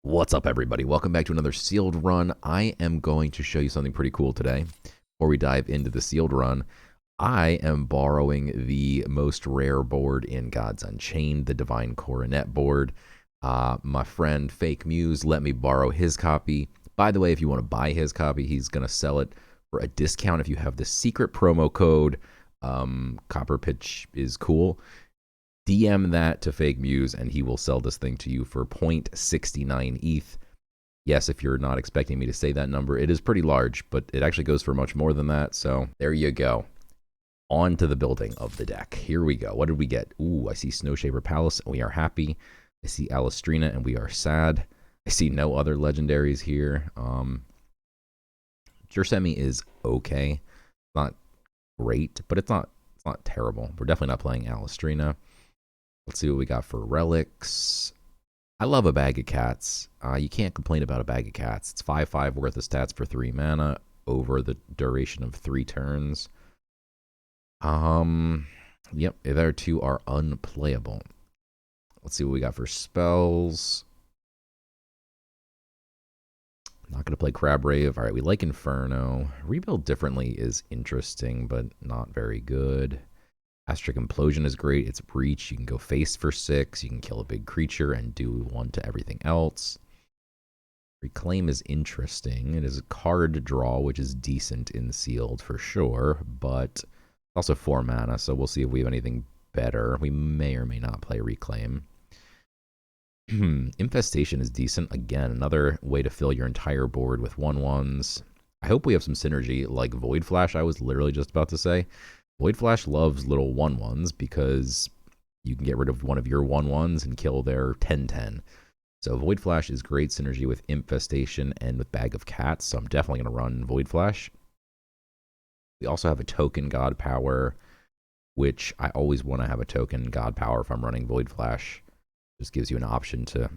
What's up, everybody? Welcome back to another sealed run. I am going to show you something pretty cool today. Before we dive into the sealed run, I am borrowing the most rare board in Gods Unchained, the Divine Coronet board. My friend Fake Muse let me borrow his copy. By the way, if you want to buy his copy, he's going to sell it for a discount if you have the secret promo code. CopperPitch is cool. DM that to Fake Muse, and he will sell this thing to you for 0.69 ETH. Yes, if you're not expecting me to say that number, it is pretty large, but it actually goes for much more than that. So there you go. On to the building of the deck. Here we go. What did we get? Ooh, I see Snowshaver Palace, and we are happy. I see Alistrina, and we are sad. I see no other legendaries here. Jursemi is okay. Not great, but it's not terrible. We're definitely not playing Alistrina. Let's see what we got for relics. I love a bag of cats. You can't complain about a bag of cats. It's 5/5 worth of stats for 3 mana over the duration of 3 turns. Yep, the other two are unplayable. Let's see what we got for spells. Not going to play Crab Rave. All right, we like Inferno. Rebuild differently is interesting, but not very good. Astric Implosion is great. It's Breach. You can go face for 6. You can kill a big creature and do 1 to everything else. Reclaim is interesting. It is a card draw, which is decent in sealed for sure, but also 4 mana, so we'll see if we have anything better. We may or may not play Reclaim. Infestation is decent. Again, another way to fill your entire board with 1/1s. I hope we have some synergy like Void Flash, I was literally just about to say. Void Flash loves little 1/1s because you can get rid of one of your 1/1s and kill their 10/10. So Void Flash is great synergy with Infestation and with Bag of Cats, so I'm definitely going to run Void Flash. We also have a token God Power, which I always want to have a token God Power if I'm running Void Flash. Just gives you an option to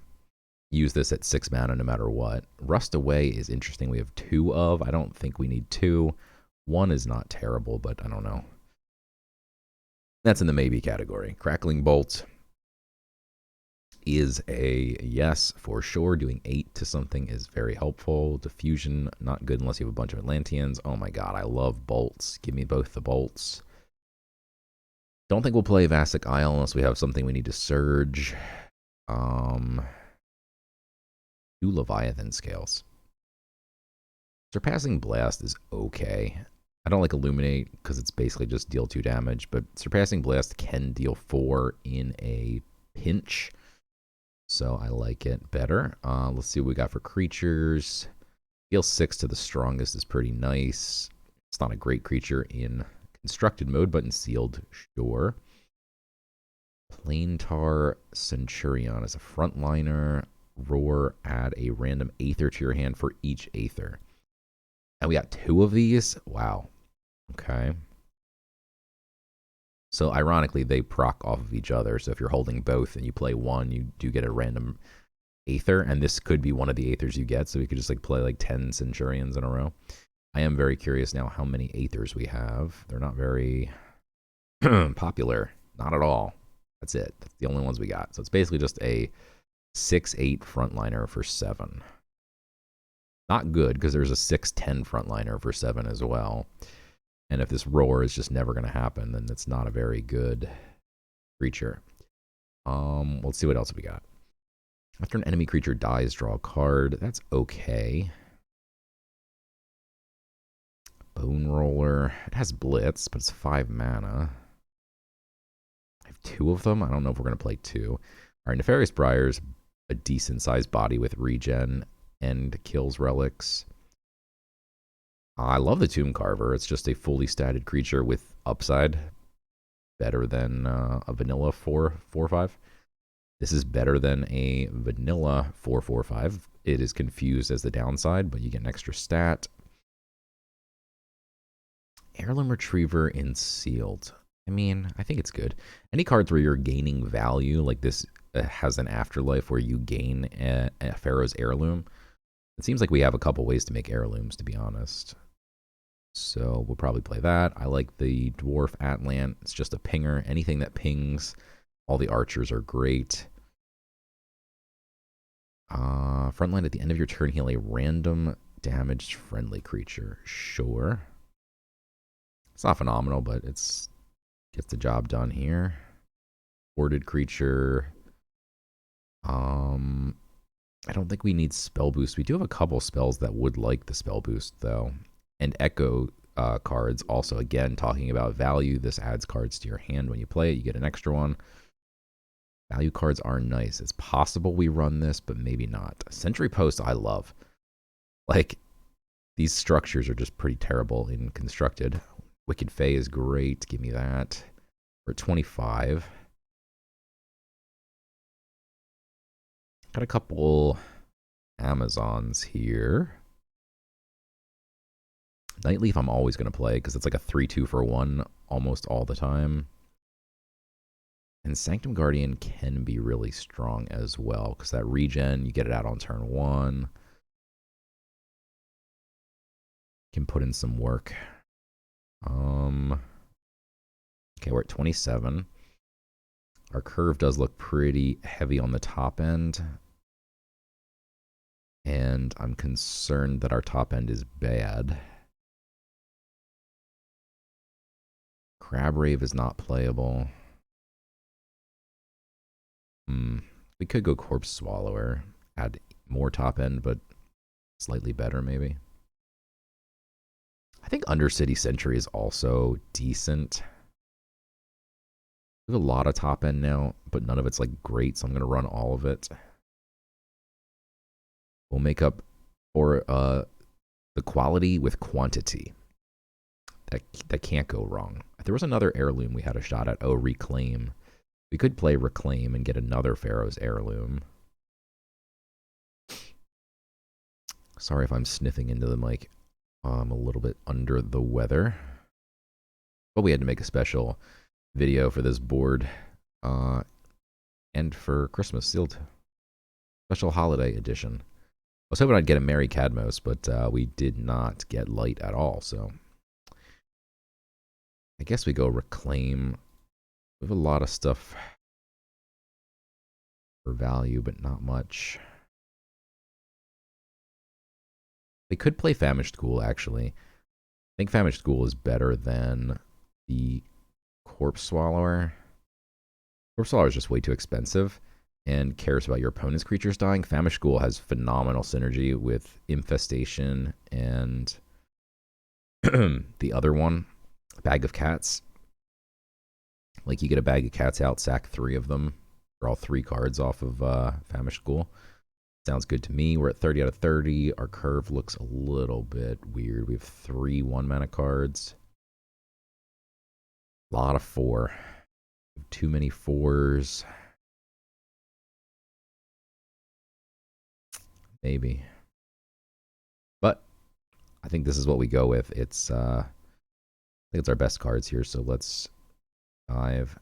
use this at 6 mana no matter what. Rust Away is interesting. We have 2 of. I don't think we need 2. 1 is not terrible, but I don't know. That's in the maybe category. Crackling Bolt is a yes for sure. Doing 8 to something is very helpful. Diffusion, not good unless you have a bunch of Atlanteans. Oh my god, I love bolts. Give me both the bolts. Don't think we'll play Vassic Isle unless we have something we need to surge. 2 Leviathan Scales. Surpassing Blast is okay. I don't like Illuminate because it's basically just deal 2 damage, but Surpassing Blast can deal 4 in a pinch, so I like it better. Let's see what we got for creatures. Deal 6 to the strongest is pretty nice. It's not a great creature in constructed mode, but in sealed, sure. Plaintar Centurion is a frontliner. Roar, add a random Aether to your hand for each Aether. And we got 2 of these? Wow. Okay. So ironically, they proc off of each other. So if you're holding both and you play 1, you do get a random Aether. And this could be one of the Aethers you get. So we could just like play like 10 Centurions in a row. I am very curious now how many Aethers we have. They're not very popular. Not at all. That's it. That's the only ones we got. So it's basically just a 6/8 frontliner for 7. Not good because there's a 6/10 frontliner for 7 as well. And if this roar is just never going to happen, then it's not a very good creature. Let's see what else we got. After an enemy creature dies, draw a card. That's okay. Bone Roller. It has Blitz, but it's 5 mana. I have 2 of them. I don't know if we're going to play 2. All right, Nefarious Briar's a decent-sized body with regen and kills relics. I love the Tomb Carver. It's just a fully statted creature with upside. Better than a vanilla 4/4/5. This is better than a vanilla 4/4/5. It is confused as the downside, but you get an extra stat. Heirloom Retriever in sealed. I mean, I think it's good. Any cards where you're gaining value, like this has an afterlife where you gain a Pharaoh's Heirloom. It seems like we have a couple ways to make heirlooms, to be honest. So we'll probably play that. I like the Dwarf Atlant. It's just a pinger. Anything that pings, all the archers are great. Frontline at the end of your turn, heal a random damaged friendly creature. Sure. It's not phenomenal, but it's gets the job done here. Warded creature. I don't think we need spell boost. We do have a couple spells that would like the spell boost, though. And echo cards also, again, talking about value. This adds cards to your hand when you play it. You get an extra one. Value cards are nice. It's possible we run this, but maybe not. Sentry Post, I love. Like, these structures are just pretty terrible in constructed. Wicked Fae is great. Give me that. We're at 25. Got a couple Amazons here. Nightleaf I'm always going to play because it's like a 3-2 for 1 almost all the time. And Sanctum Guardian can be really strong as well because that regen, you get it out on turn 1. Can put in some work. Okay, we're at 27. Our curve does look pretty heavy on the top end. And I'm concerned that our top end is bad. Crab Rave is not playable. We could go Corpse Swallower. Add more top end, but slightly better maybe. I think Undercity Sentry is also decent. We have a lot of top end now, but none of it's like great, so I'm going to run all of it. We'll make up for the quality with quantity. That can't go wrong. There was another heirloom we had a shot at. Oh, Reclaim. We could play Reclaim and get another Pharaoh's Heirloom. Sorry if I'm sniffing into the mic. I'm a little bit under the weather. But we had to make a special video for this board. And for Christmas, sealed. Special holiday edition. I was hoping I'd get a Merry Cadmos, but we did not get light at all, so I guess we go Reclaim. We have a lot of stuff for value, but not much. They could play Famished Ghoul, actually. I think Famished Ghoul is better than the Corpse Swallower. Corpse Swallower is just way too expensive and cares about your opponent's creatures dying. Famished Ghoul has phenomenal synergy with Infestation and the other one, Bag of Cats. Like, you get a bag of cats out, sack 3 of them, draw 3 cards off of Famished Ghoul. Sounds good to me. We're at 30 out of 30. Our curve looks a little bit weird. We have 3 1-mana cards. A lot of 4. Too many 4s. Maybe. But I think this is what we go with. It's I think it's our best cards here, so let's dive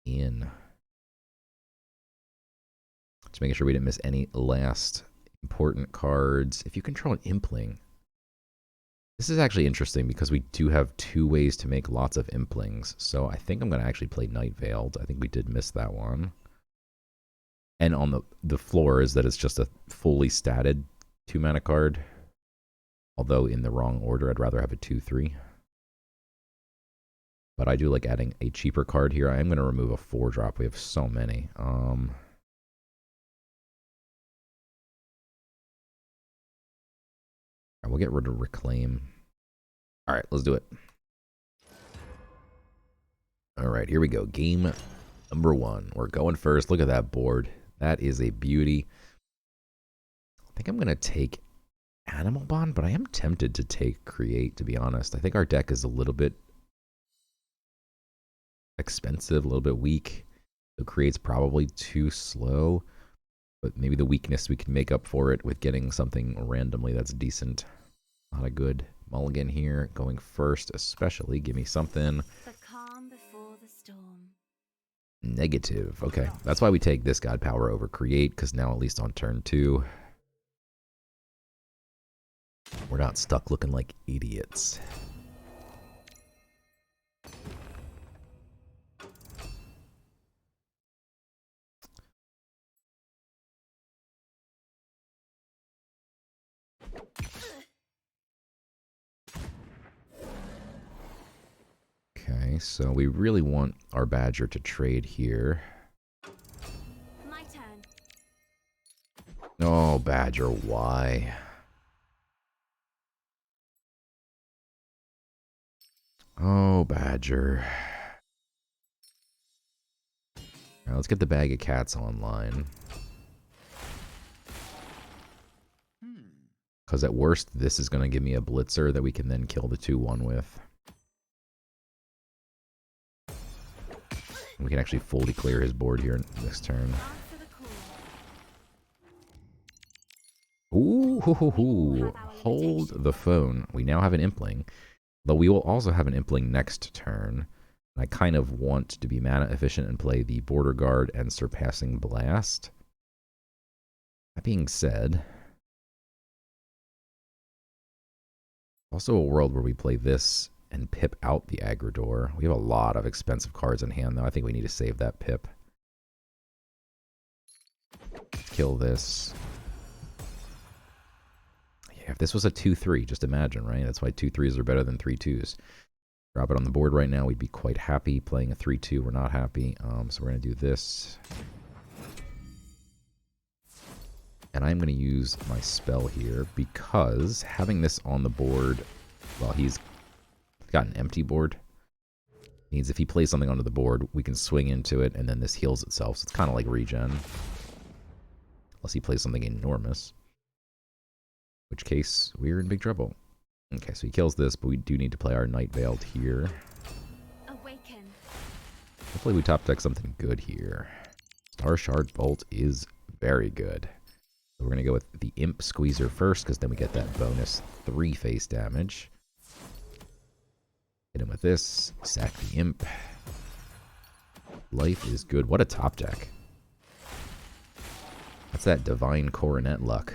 in. Just making sure we didn't miss any last important cards. If you control an Impling, this is actually interesting because we do have 2 ways to make lots of Implings. So I think I'm going to actually play Night Veiled. I think we did miss that one. And on the floor is that it's just a fully statted 2-mana card. Although in the wrong order, I'd rather have a 2-3. But I do like adding a cheaper card here. I am going to remove a 4-drop. We have so many. We'll get rid of Reclaim. All right, let's do it. All right, here we go. Game number 1. We're going first. Look at that board. That is a beauty. I think I'm going to take Animal Bond, but I am tempted to take Create, to be honest. I think our deck is a little bit expensive, a little bit weak. So Create's probably too slow, but maybe the weakness we can make up for it with getting something randomly that's decent. Not a good mulligan here. Going first, especially. Give me something. The calm before the storm. Negative. Okay, that's why we take this God Power over Create, because now at least on turn 2, we're not stuck looking like idiots. Okay, so we really want our Badger to trade here. My turn. Oh, Badger, why? Oh, Badger. All right, let's get the bag of cats online. Because at worst, this is going to give me a blitzer that we can then kill the 2-1 with. We can actually fully clear his board here this turn. Answer the call. Ooh, hoo, hoo, hoo. Hold the phone. We now have an Impling. Though we will also have an Impling next turn. I kind of want to be mana efficient and play the Border Guard and Surpassing Blast. That being said, also a world where we play this and pip out the Aggrador. We have a lot of expensive cards in hand, though. I think we need to save that pip. Kill this. Yeah, if this was a 2-3, just imagine, right? That's why 2-3s are better than 3-2s. Drop it on the board right now. We'd be quite happy. Playing a 3-2, we're not happy. So we're going to do this. And I'm going to use my spell here because having this on the board, well, he's got an empty board. Means if he plays something onto the board, we can swing into it, and then this heals itself. So it's kind of like regen. Unless he plays something enormous. In which case, we're in big trouble. Okay, so he kills this, but we do need to play our Night Veiled here. Awaken. Hopefully we top deck something good here. Star Shard Bolt is very good. So we're going to go with the Imp Squeezer first, because then we get that bonus 3 face damage. Hit him with this. Sack the Imp. Life is good. What a top deck. That's that Divine Coronet luck.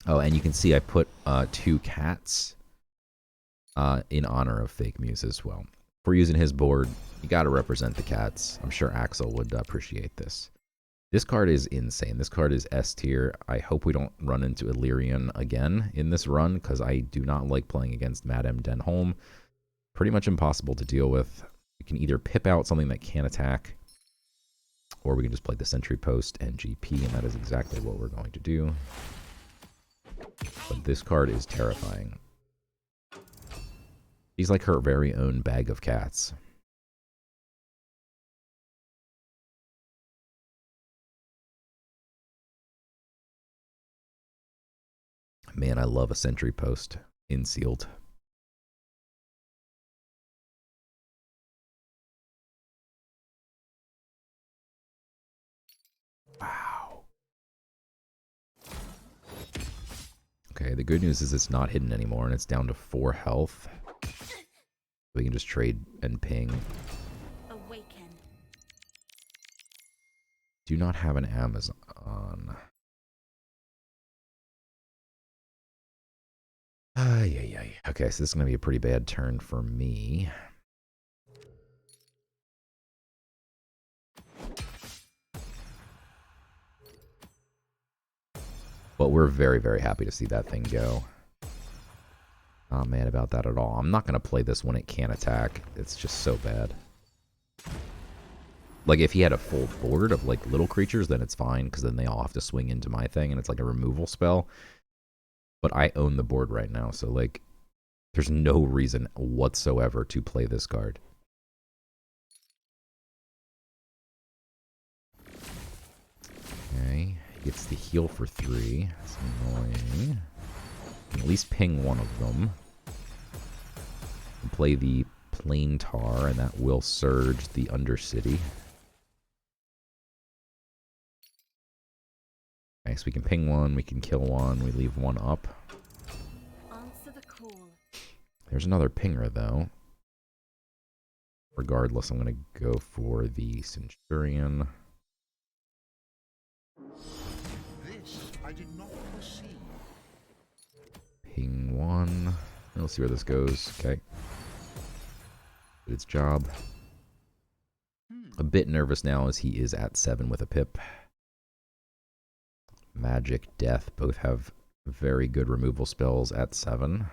Oh, and you can see I put 2 cats in honor of Fake Muse as well. If we're using his board, you got to represent the cats. I'm sure Axel would appreciate this. This card is insane. This card is S tier. I hope we don't run into Illyrian again in this run, because I do not like playing against Madame Denholm. Pretty much impossible to deal with. We can either pip out something that can attack, or we can just play the Sentry Post and GP, and that is exactly what we're going to do. But this card is terrifying. She's like her very own bag of cats. Man, I love a Sentry Post in sealed. Wow. Okay, the good news is it's not hidden anymore, and it's down to 4 health. We can just trade and ping. Awaken. Do not have an Amazon. Okay, so this is going to be a pretty bad turn for me. But we're very, very happy to see that thing go. Not mad about that at all. I'm not going to play this when it can't attack. It's just so bad. Like, if he had a full board of, like, little creatures, then it's fine, because then they all have to swing into my thing, and it's like a removal spell. But I own the board right now, so, like, there's no reason whatsoever to play this card. Okay, he gets the heal for 3. That's annoying. At least ping one of them. And play the Plain Tar, and that will surge the Undercity. Okay, so we can ping one, we can kill one, we leave one up. Answer the call. There's another pinger, though. Regardless, I'm going to go for the Centurion. This I did not foresee. Ping one. We'll see where this goes. Okay. Did its job. A bit nervous now as he is at 7 with a pip. Magic, Death both have very good removal spells at 7.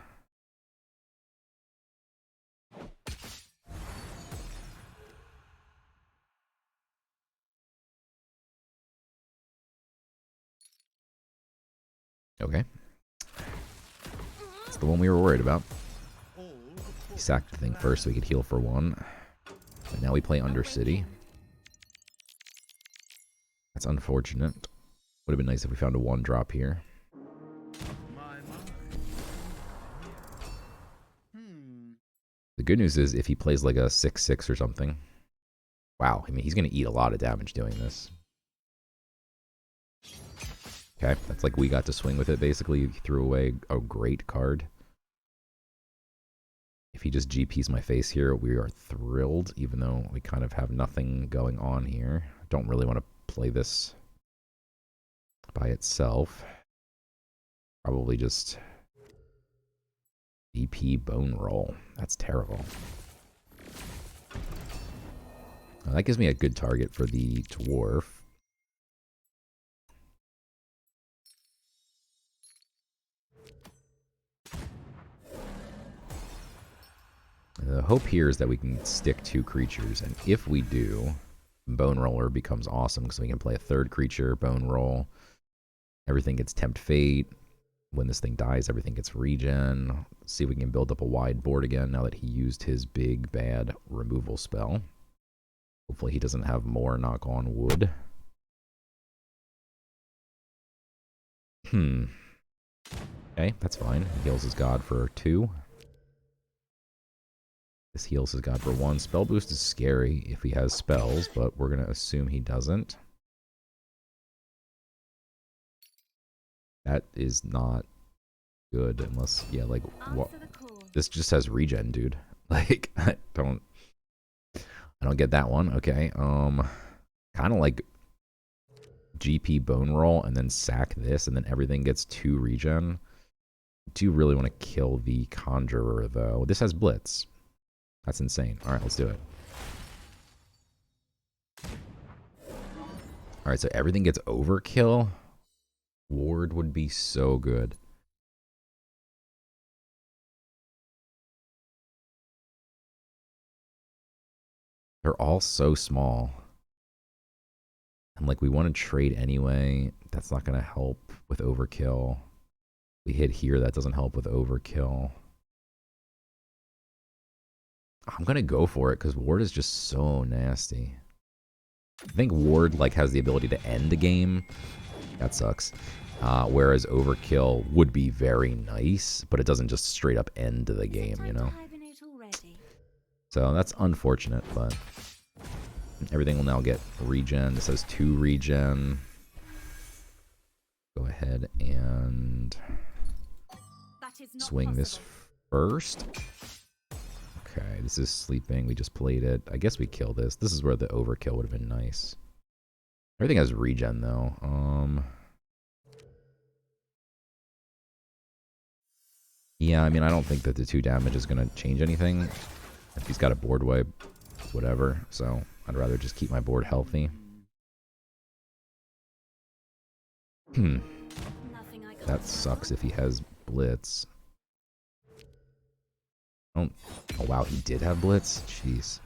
Okay. That's the one we were worried about. All We sacked the thing first so we could heal for 1. But now we play Undercity. That's unfortunate. Would have been nice if we found a 1-drop here. my mind. The good news is if he plays like a 6/6 or something. Wow, I mean, he's going to eat a lot of damage doing this. Okay, that's like we got to swing with it, basically. He threw away a great card. If he just GPs my face here, we are thrilled, even though we kind of have nothing going on here. Don't really want to play this by itself. Probably just GP Bone Roll. That's terrible. That gives me a good target for the Dwarf. The hope here is that we can stick 2 creatures, and if we do, Bone Roller becomes awesome because we can play a 3rd creature, Bone Roll. Everything gets Tempt Fate. When this thing dies, everything gets regen. See if we can build up a wide board again now that he used his big, bad removal spell. Hopefully he doesn't have more, knock on wood. Okay, that's fine. He heals his god for 2. This heals his god for 1. Spell boost is scary if he has spells, but we're going to assume he doesn't. That is not good unless, yeah, like, what? This just has regen, dude. Like, I don't get that one. Okay, kind of like GP Bone Roll and then sack this and then everything gets 2 regen. Do you really want to kill the Conjurer, though? This has Blitz. That's insane. Alright, let's do it. Alright, so everything gets Overkill. Ward would be so good. They're all so small. And like we want to trade anyway. That's not going to help with Overkill. We hit here, that doesn't help with Overkill. I'm going to go for it because Ward is just so nasty. I think Ward like has the ability to end the game. That sucks. Whereas Overkill would be very nice, but it doesn't just straight up end the game, you know? So that's unfortunate, but everything will now get regen. This has 2 regen. Go ahead and swing this first. Okay, this is sleeping. We just played it. I guess we kill this. This is where the Overkill would have been nice. Everything has regen, though. Yeah, I mean, I don't think that the 2 damage is going to change anything. If he's got a board wipe, it's whatever. So I'd rather just keep my board healthy. That sucks if he has Blitz. Oh, wow, he did have Blitz? Jeez.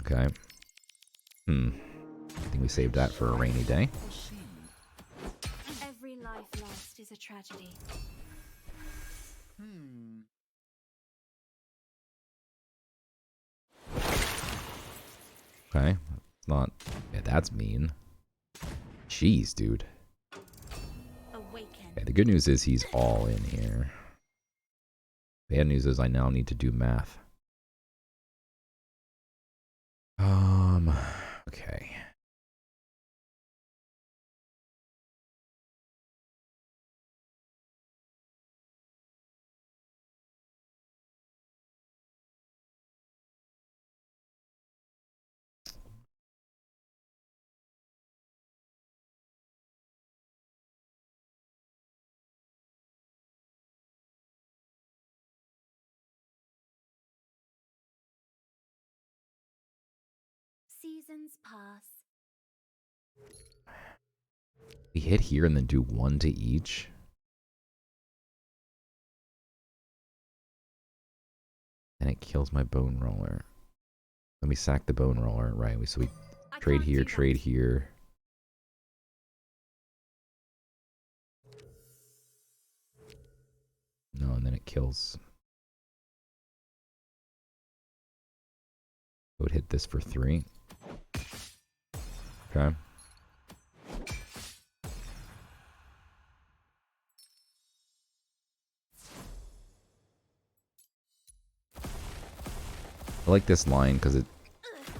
Okay. I think we saved that for a rainy day. Every life lost is a tragedy. Okay. It's not... Yeah, that's mean. Jeez, dude. Okay, the good news is he's all in here. Bad news is I now need to do math. Okay. Seasons pass. We hit here and then do 1 to each. And it kills my Bone Roller. Let me sack the Bone Roller. Right, so we trade here, trade here. No, and then it kills. It would hit this for 3. Okay. I like this line because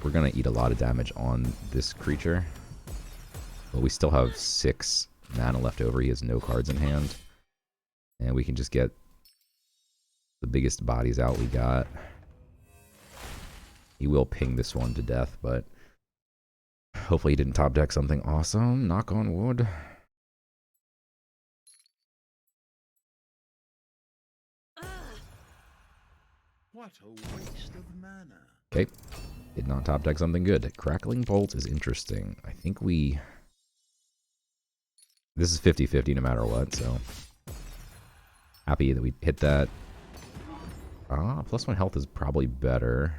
we're going to eat a lot of damage on this creature. But we still have 6 mana left over. He has no cards in hand. And we can just get the biggest bodies out we got. He will ping this one to death, but hopefully he didn't top deck something awesome. Knock on wood. What a waste of mana. Okay. Did not top deck something good. Crackling Bolt is interesting. I think we... This is 50-50 no matter what, so... Happy that we hit that. +1 health is probably better.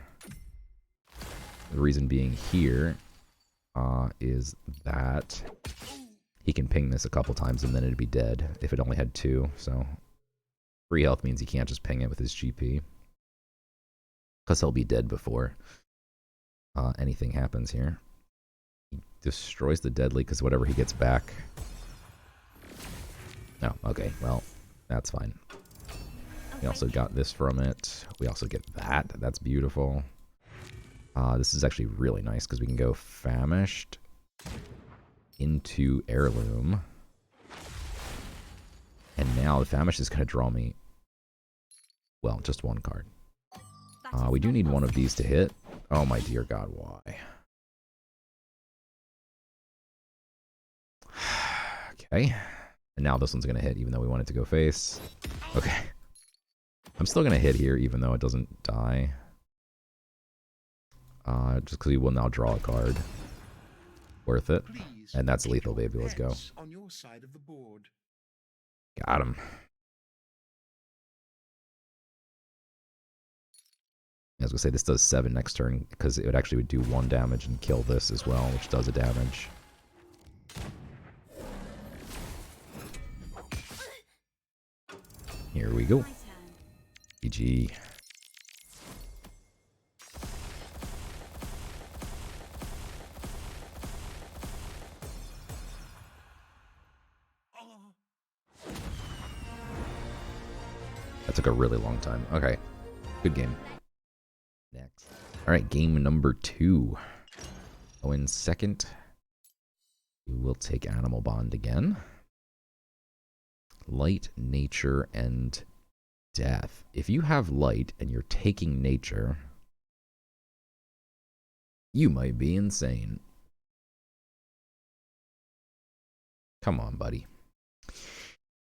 The reason being here is that he can ping this a couple times and then it'd be dead if it only had 2. So 3 health means he can't just ping it with his GP. Because he'll be dead before anything happens here. He destroys the deadly because whatever he gets back... Oh, okay, well, that's fine. We also got this from it. We also get that. That's beautiful. This is actually really nice because we can go Famished into Heirloom. And now the Famished is going to draw me, well, just 1 card. We do need one of these to hit. Oh my dear God, why? Okay. And now this one's going to hit even though we want it to go face. Okay. I'm still going to hit here even though it doesn't die. Just because he will now draw a card. Worth it. Please And that's keep lethal, your baby. Let's go. pets on your side of the board. Got him. I was going to say this does 7 next turn because it actually would do 1 damage and kill this as well, which does a damage. Here we go. GG. That took a really long time. Okay. Good game. Next. Alright, game number 2. Oh, in second, we will take Animal Bond again. Light, Nature, and Death. If you have Light and you're taking Nature, you might be insane. Come on, buddy.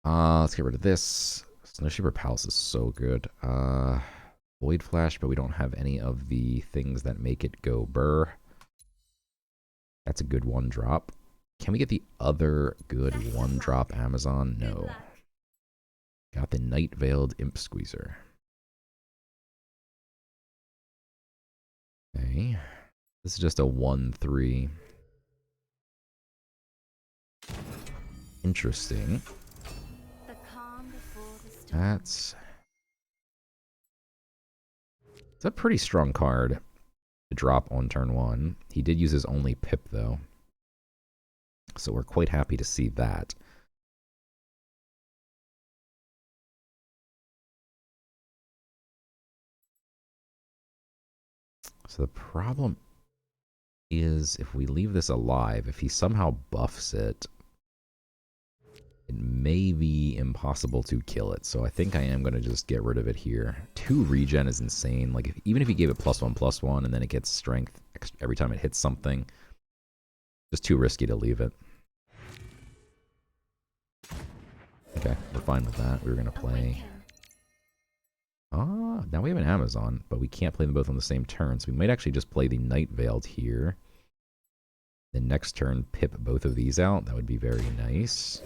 Let's get rid of this. Snowsheeper Palace is so good. Void Flash, but we don't have any of the things that make it go burr. That's a good 1-drop. Can we get the other good 1-drop Amazon? No. Got the Night Veiled Imp Squeezer. Okay. This is just a 1/3. Interesting. It's a pretty strong card to drop on turn 1. He did use his only pip, though. So we're quite happy to see that. So the problem is if we leave this alive, if he somehow buffs it, it may be impossible to kill it. So I think I am going to just get rid of it here. 2 regen is insane. Like even if he gave it +1/+1 and then it gets strength every time it hits something, just too risky to leave it. Okay, we're fine with that. We were going to play... now we have an Amazon, but we can't play them both on the same turn. So we might actually just play the Night Veiled here. Then next turn, pip both of these out. That would be very nice.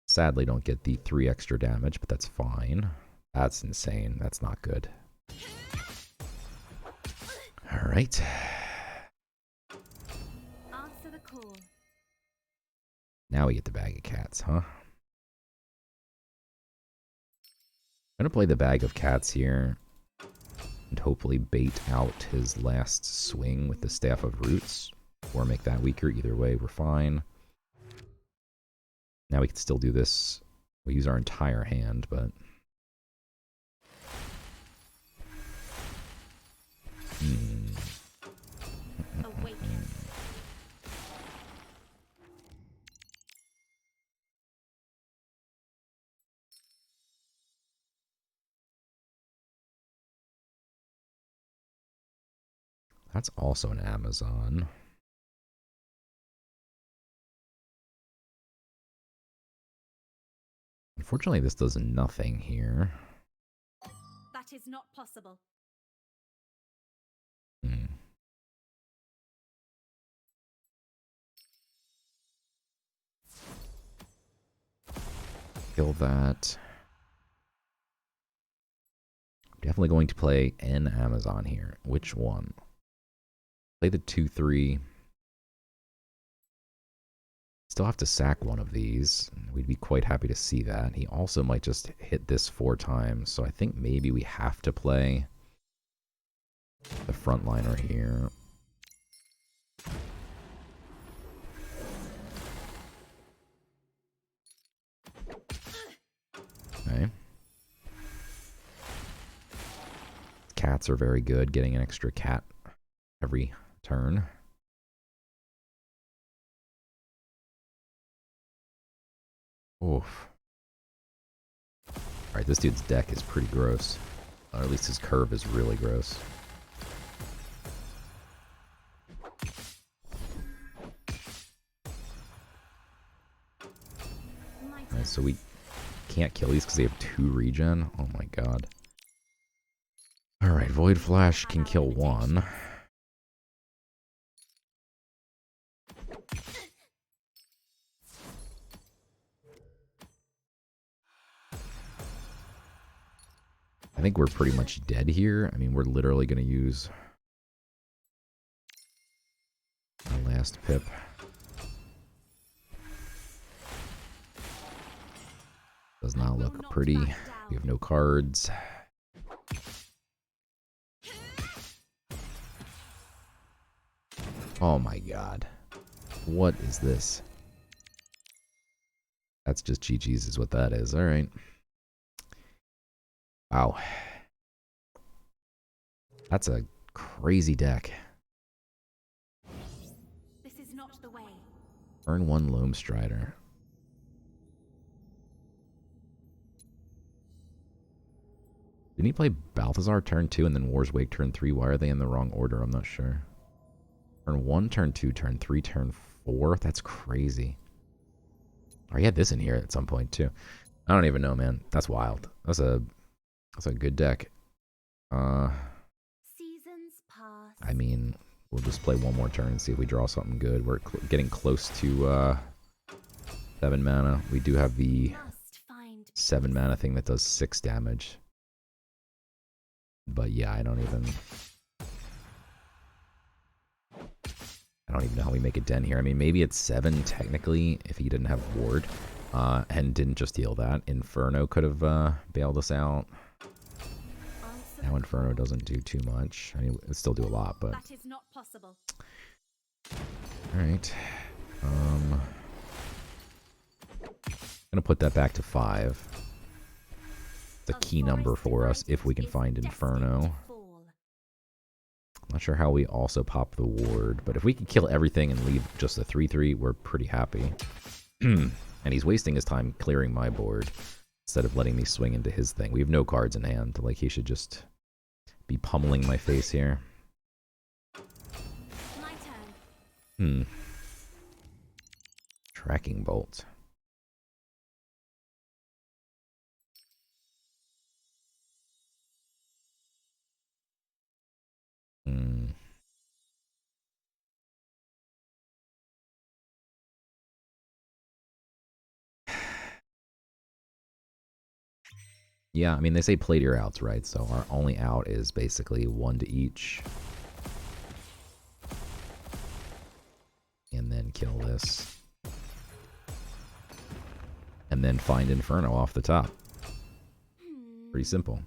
Sadly, don't get the 3 extra damage, but that's fine. That's insane. That's not good. All right. Answer the call. Now we get the bag of cats, huh? I'm going to play the Bag of Cats here and hopefully bait out his last swing with the Staff of Roots, or make that weaker. Either way, we're fine. Now we can still do this. We use our entire hand, but... Awaken. That's also an Amazon. Unfortunately, this does nothing here. That is not possible. Kill that. Definitely going to play an Amazon here. Which one? Play the 2/3. Still have to sack one of these. We'd be quite happy to see that. He also might just hit this 4 times, so I think maybe we have to play the frontliner here. Okay. Cats are very good, getting an extra cat every turn. Oof. Alright, this dude's deck is pretty gross. Or at least his curve is really gross. Alright, so we can't kill these because they have 2 regen. Oh my god. Alright, Void Flash can kill 1. I think we're pretty much dead here. I mean, we're literally going to use our last pip. Does not look pretty. We have no cards. Oh my god. What is this? That's just GG's is what that is. Alright. Wow. That's a crazy deck. This is not the way. Turn 1 Loam Strider. Didn't he play Balthazar turn 2 and then War's Wake turn 3? Why are they in the wrong order? I'm not sure. Turn 1, turn 2, turn 3, turn 4? That's crazy. Oh, he had this in here at some point too. I don't even know, man. That's wild. That's a good deck. Seasons pass. I mean, we'll just play one more turn and see if we draw something good. We're getting close to 7 mana. We do have the Must find 7 mana thing that does 6 damage. But yeah, I don't even know how we make a den here. I mean, maybe it's 7 technically if he didn't have Ward and didn't just heal that. Inferno could have bailed us out. Now Inferno doesn't do too much. I mean, it still do a lot, but... That is not possible. Alright. I'm gonna put that back to 5. It's a key number for us if we can find Inferno. Not sure how we also pop the Ward, but if we can kill everything and leave just a 3/3, we're pretty happy. And he's wasting his time clearing my board instead of letting me swing into his thing. We have no cards in hand. Like, he should just be pummeling my face here. My turn. Tracking Bolt. Yeah, I mean, they say play to your outs, right? So our only out is basically 1 to each. And then kill this. And then find Inferno off the top. Pretty simple.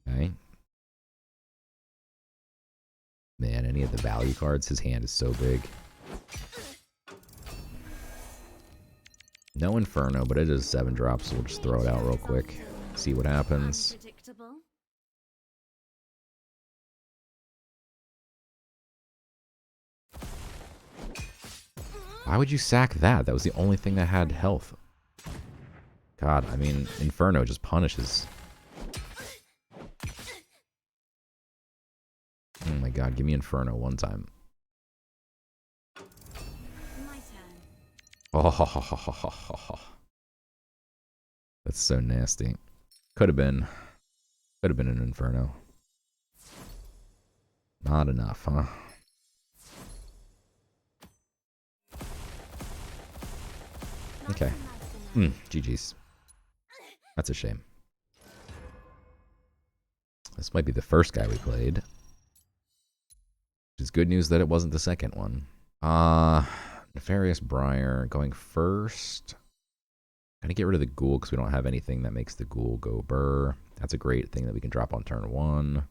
Okay. Man, any of the value cards, his hand is so big. No Inferno, but it is 7 drops, so we'll just throw it out real quick. See what happens. Unpredictable. Why would you sack that? That was the only thing that had health. God, I mean, Inferno just punishes. Oh my god, give me Inferno one time. My turn. Oh, that's so nasty. Could have been an Inferno. Not enough, huh? Okay. GG's. That's a shame. This might be the first guy we played. Which is good news that it wasn't the second one. Nefarious Briar going first. Gonna get rid of the Ghoul because we don't have anything that makes the Ghoul go burr. That's a great thing that we can drop on turn 1.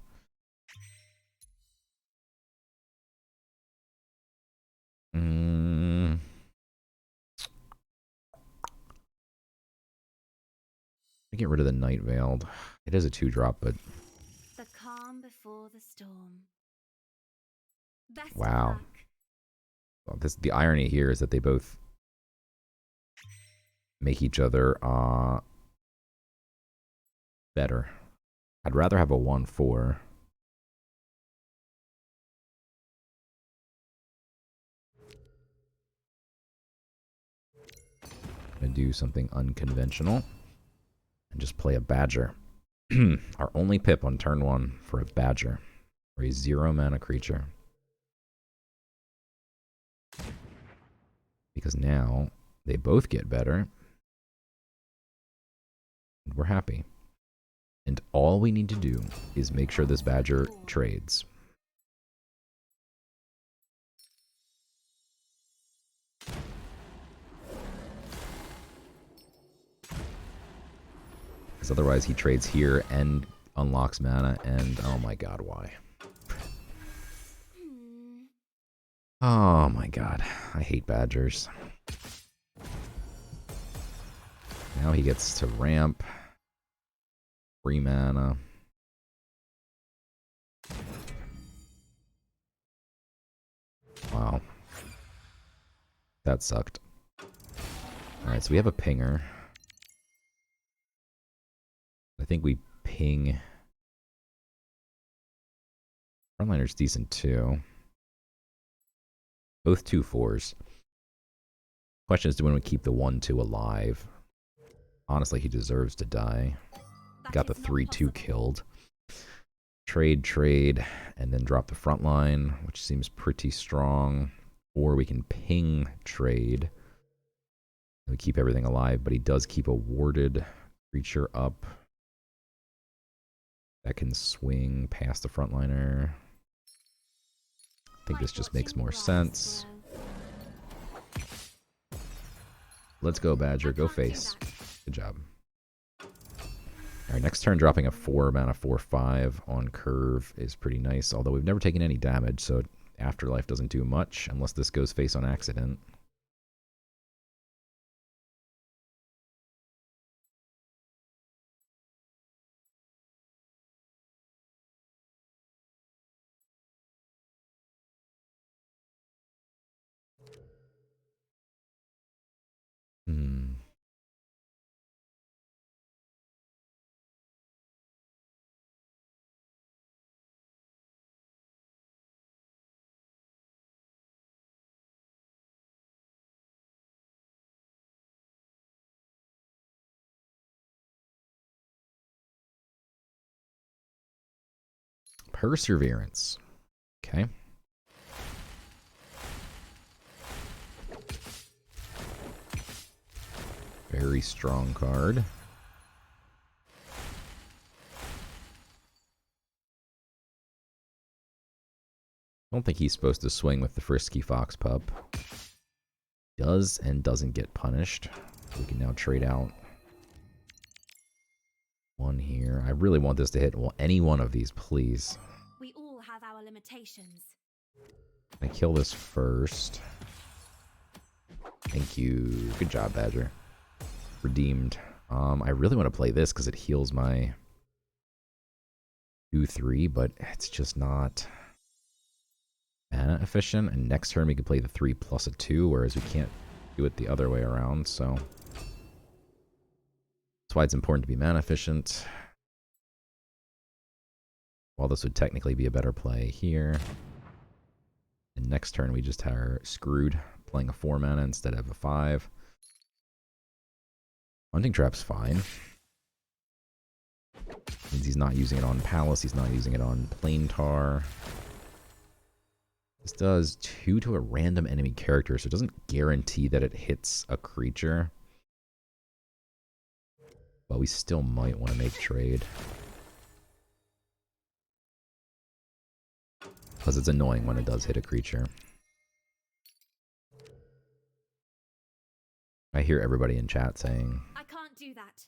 Get rid of the Night Veiled. It is a 2-drop, but The calm before the storm. Best wow. luck. Well, the irony here is that they both make each other better. I'd rather have a 1/4. Gonna do something unconventional and just play a Badger. Our only pip on turn 1 for a Badger, for a 0-mana creature. Because now they both get better. And we're happy. And all we need to do is make sure this Badger trades. Because otherwise he trades here and unlocks mana, and oh my god, why? Oh my god, I hate Badgers. Now he gets to ramp. Free mana. Wow. That sucked. Alright, so we have a pinger. I think we ping. Frontliner's decent too. Both 2/4s. Question is, do we want to keep the 1/2 alive? Honestly, he deserves to die. Got the 3/2 killed. Trade, and then drop the front line, which seems pretty strong. Or we can ping trade. We keep everything alive, but he does keep a warded creature up that can swing past the frontliner. I think this just makes more sense. Let's go, Badger. Go face. Good job. Alright, next turn dropping a 4-mana 4/5 on curve is pretty nice, although we've never taken any damage, so Afterlife doesn't do much unless this goes face on accident. Perseverance. Okay. Very strong card. I don't think he's supposed to swing with the frisky fox pup. Does and doesn't get punished. We can now trade out one here. I really want this to hit any one of these, please. We all have our limitations. I kill this first. Thank you. Good job, Badger. Redeemed. I really want to play this because it heals my 2-3, but it's just not mana efficient. And next turn we can play the 3 plus a 2, whereas we can't do it the other way around, so that's why it's important to be mana efficient. While this would technically be a better play here. And next turn we just are screwed, playing a 4 mana instead of a 5. Hunting Trap's fine. Means he's not using it on Palace, he's not using it on Planetar. This does 2 to a random enemy character, so it doesn't guarantee that it hits a creature. But we still might want to make trade. Because it's annoying when it does hit a creature. I hear everybody in chat saying, I can't do that.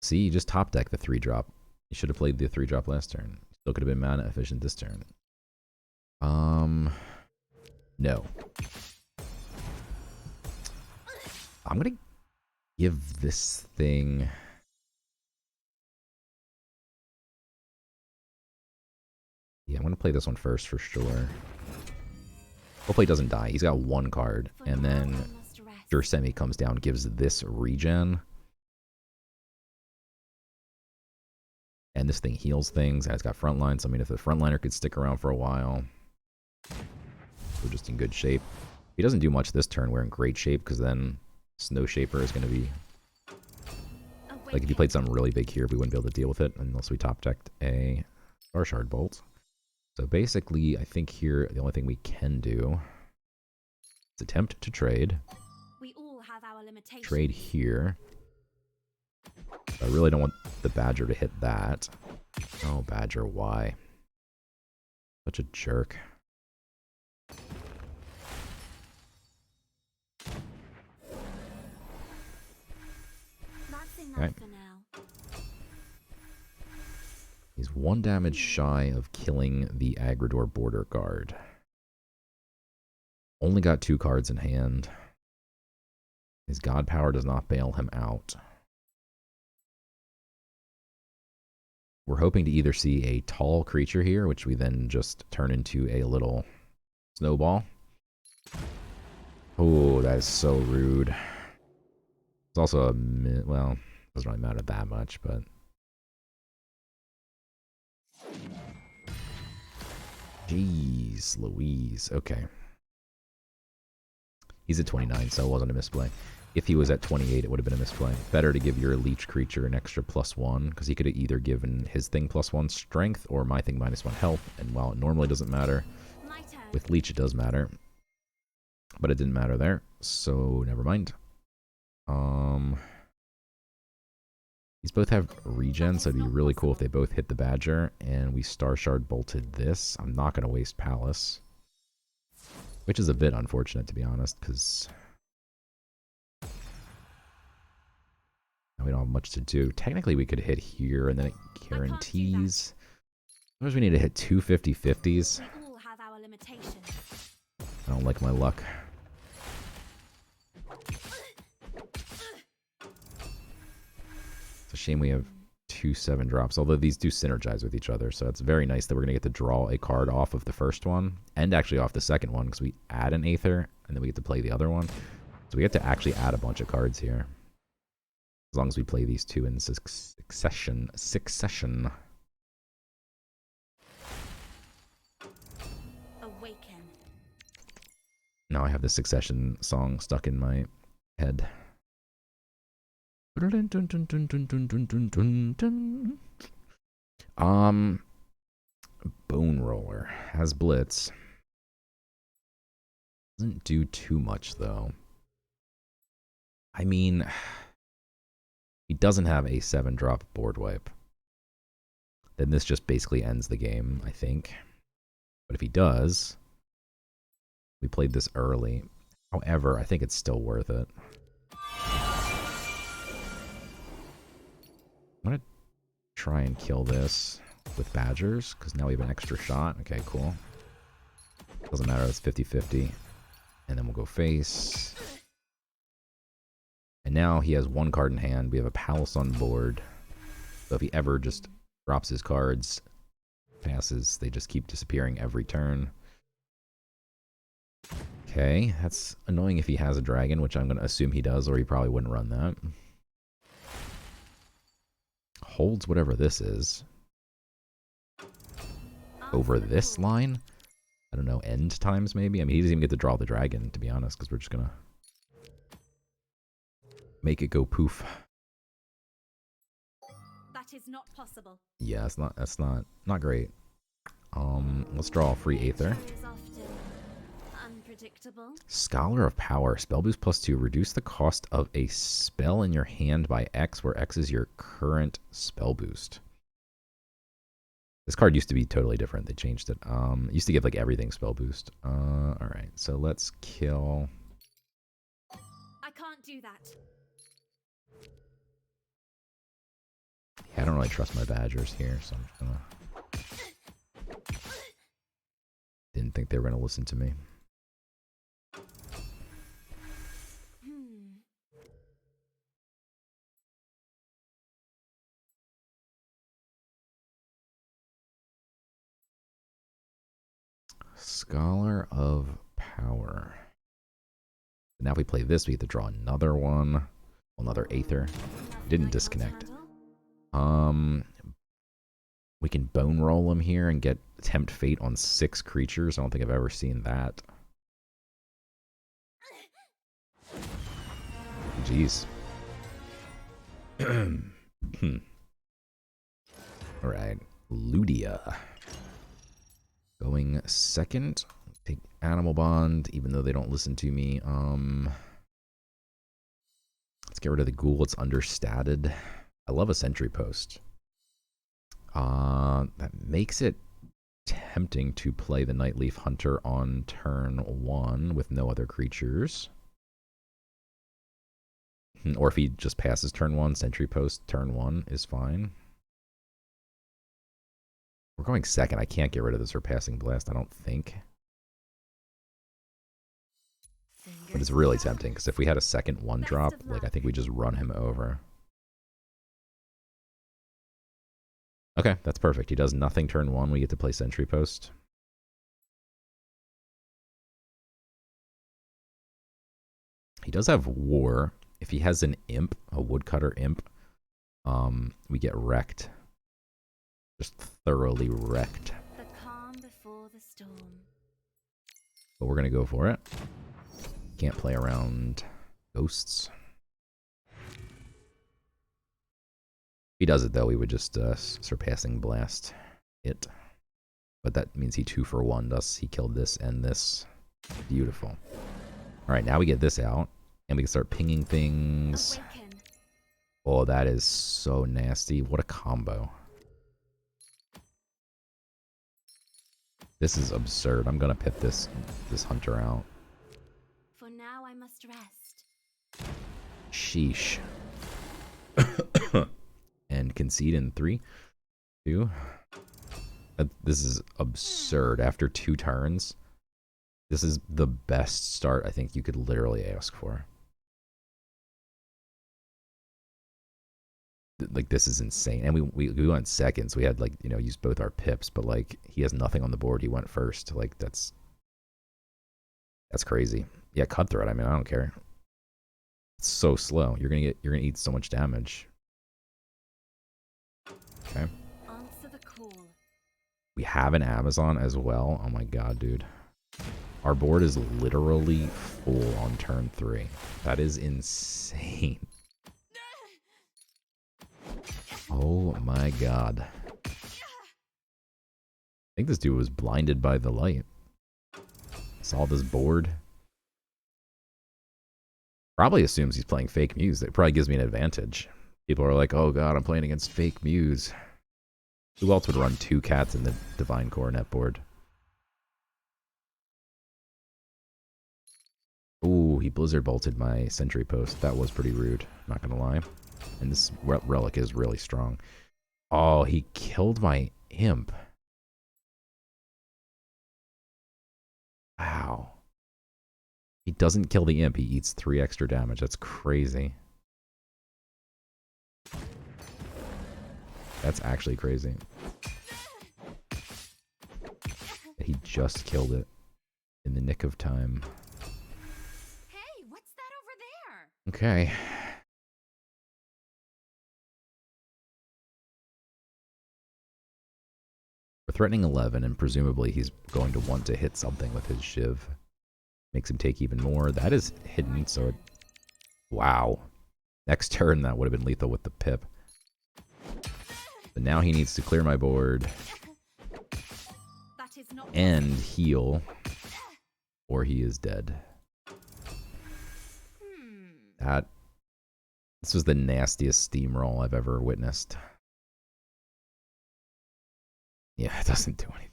see, you just top deck the 3-drop. You should have played the 3-drop last turn. Still could have been mana efficient this turn. No. I'm gonna give this thing... Yeah, I'm gonna play this one first for sure. Hopefully he doesn't die. He's got 1 card, For and now, then I must rest. Semi comes down, gives this regen. And this thing heals things, and it's got frontline, so I mean if the frontliner could stick around for a while, we're just in good shape. If he doesn't do much this turn, we're in great shape, because then Snow Shaper is going to be... Like, if he played something really big here, we wouldn't be able to deal with it unless we top-decked a Star Shard Bolt. So basically, I think here, the only thing we can do is attempt to trade. We all have our limitations. Trade here. I really don't want the Badger to hit that. Oh, Badger, why? Such a jerk. That's enough Right. for now. He's 1 damage shy of killing the Agridor Border Guard. Only got 2 cards in hand. His God Power does not bail him out. We're hoping to either see a tall creature here, which we then just turn into a little snowball. Oh, that is so rude. It's also a... well, doesn't really matter that much, but... Jeez Louise. Okay. He's at 29, so it wasn't a misplay. If he was at 28, it would have been a misplay. Better to give your leech creature an extra +1, because he could have either given his thing +1 strength or my thing -1 health. And while it normally doesn't matter, My turn. with leech it does matter. But it didn't matter there, so never mind. These both have regen, so it'd be really cool if they both hit the Badger, and we Star Shard bolted this. I'm not going to waste Palace. Which is a bit unfortunate, to be honest, because we don't have much to do. Technically, we could hit here, and then it guarantees... Sometimes we need to hit 2 50/50s. We all have our limitations. I don't like my luck. It's a shame we have 2 7-drops, although these do synergize with each other, so it's very nice that we're going to get to draw a card off of the first one, and actually off the second one, because we add an Aether, and then we get to play the other one. So we get to actually add a bunch of cards here. As long as we play these 2 in succession. Awaken. Now I have the Succession song stuck in my head. Bone Roller has Blitz. Doesn't do too much though. I mean, he doesn't have a 7-drop board wipe. Then this just basically ends the game, I think. But if he does, We played this early. However, I think it's still worth it. I'm going to try and kill this with badgers, because now we have an extra shot. Okay, cool. Doesn't matter, it's 50-50. And then we'll go face. And now he has one card in hand. We have a palace on board. So if he ever just drops his cards, passes, they just keep disappearing every turn. Okay, that's annoying if he has a dragon, which I'm going to assume he does, or he probably wouldn't run that. Holds whatever this is. Over this line? I don't know, end times maybe? I mean, he doesn't even get to draw the dragon, to be honest, because we're just going to make it go poof. That is not possible. Yeah, that's not great. Let's draw a free Aether. It is often unpredictable. Scholar of Power. Spell boost +2. Reduce the cost of a spell in your hand by X, where X is your current spell boost. This card used to be totally different. They changed it. It used to give like everything spell boost. Alright, so let's kill. I can't do that. Yeah, I don't really trust my badgers here, so I'm just gonna... Didn't think they were gonna listen to me. Scholar of Power. Now if we play this, we have to draw another one. Another Aether. Didn't disconnect. We can bone roll him here and get Tempt Fate on 6 creatures. I don't think I've ever seen that. Jeez. Alright. Ludia. Going second. Take Animal Bond, even though they don't listen to me. Let's get rid of the Ghoul. It's understated. I love a Sentry Post. That makes it tempting to play the Nightleaf Hunter on turn 1 with no other creatures. Or if he just passes turn 1, Sentry Post turn 1 is fine. We're going second. I can't get rid of the Surpassing Blast, I don't think. But it's really tempting, because if we had a second 1-drop, like I think we just run him over. Okay, that's perfect. He does nothing turn 1. We get to play Sentry Post. He does have War. If he has an Imp, a Woodcutter Imp, we get wrecked. Just thoroughly wrecked. The calm before the storm. But we're going to go for it. Can't play around ghosts. If he does it, though, we would just Surpassing Blast it. But that means he 2-for-1 does. He killed this and this. Beautiful. Alright, now we get this out. And we can start pinging things. Awaken. Oh, that is so nasty. What a combo. This is absurd. I'm going to pip this hunter out. For now I must rest. Sheesh. And concede in 3, 2. This is absurd. After 2 turns, this is the best start I think you could literally ask for. Like, this is insane. And we went second, so we had, like, you know, used both our pips, but, like, he has nothing on the board. He went first. Like, that's crazy. Yeah, Cutthroat, I mean, I don't care. It's so slow. You're gonna eat so much damage. Okay. Answer the call. We have an Amazon as well. Oh my god, dude. Our board is literally full on turn 3. That is insane. Oh my god. I think this dude was blinded by the light. Saw this board. Probably assumes he's playing Fake Muse. It probably gives me an advantage. People are like, oh god, I'm playing against Fake Muse. Who else would run 2 cats in the Divine Coronet board? Ooh, he blizzard bolted my sentry post. That was pretty rude, not gonna lie. And this relic is really strong. Oh, he killed my imp. Wow. He doesn't kill the imp, he eats 3 extra damage. That's crazy. That's actually crazy. He just killed it in the nick of time. Hey, what's that over there? Okay. We're threatening 11, and presumably he's going to want to hit something with his Shiv. Makes him take even more. That is hidden, so it... Wow. Next turn, that would have been lethal with the pip. But now he needs to clear my board That is not and heal, or he is dead. That... This was the nastiest steamroll I've ever witnessed. Yeah, it doesn't do anything.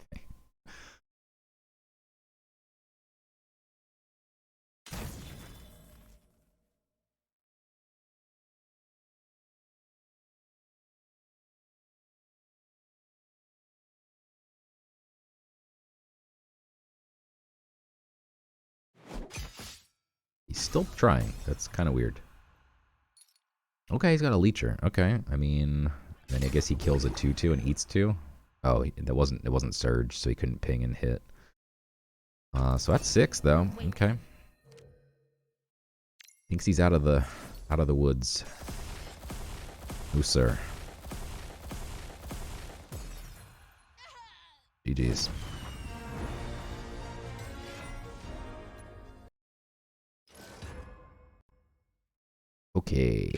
He's still trying. That's kind of weird. Okay, he's got a leecher. Okay, I mean, then I guess he kills a 2/2 and eats 2. Oh, it wasn't surge, so he couldn't ping and hit. So that's 6 though. Okay. Thinks he's out of the woods. Oh, sir. GG's. Okay,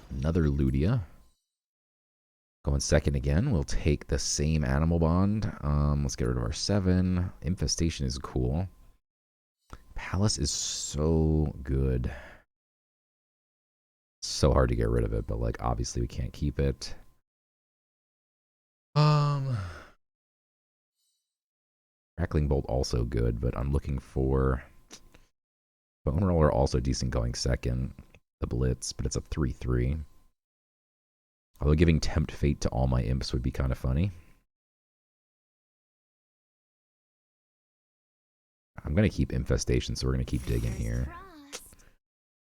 another Ludia. Going second again. We'll take the same animal bond. Let's get rid of our 7. Infestation is cool. Palace is so good. So hard to get rid of it, but like obviously we can't keep it. Crackling Bolt also good, but I'm looking for Bone Roller also decent going second. The Blitz, but it's a 3/3. Although giving Tempt Fate to all my imps would be kind of funny. I'm going to keep Infestation, so we're going to keep digging here.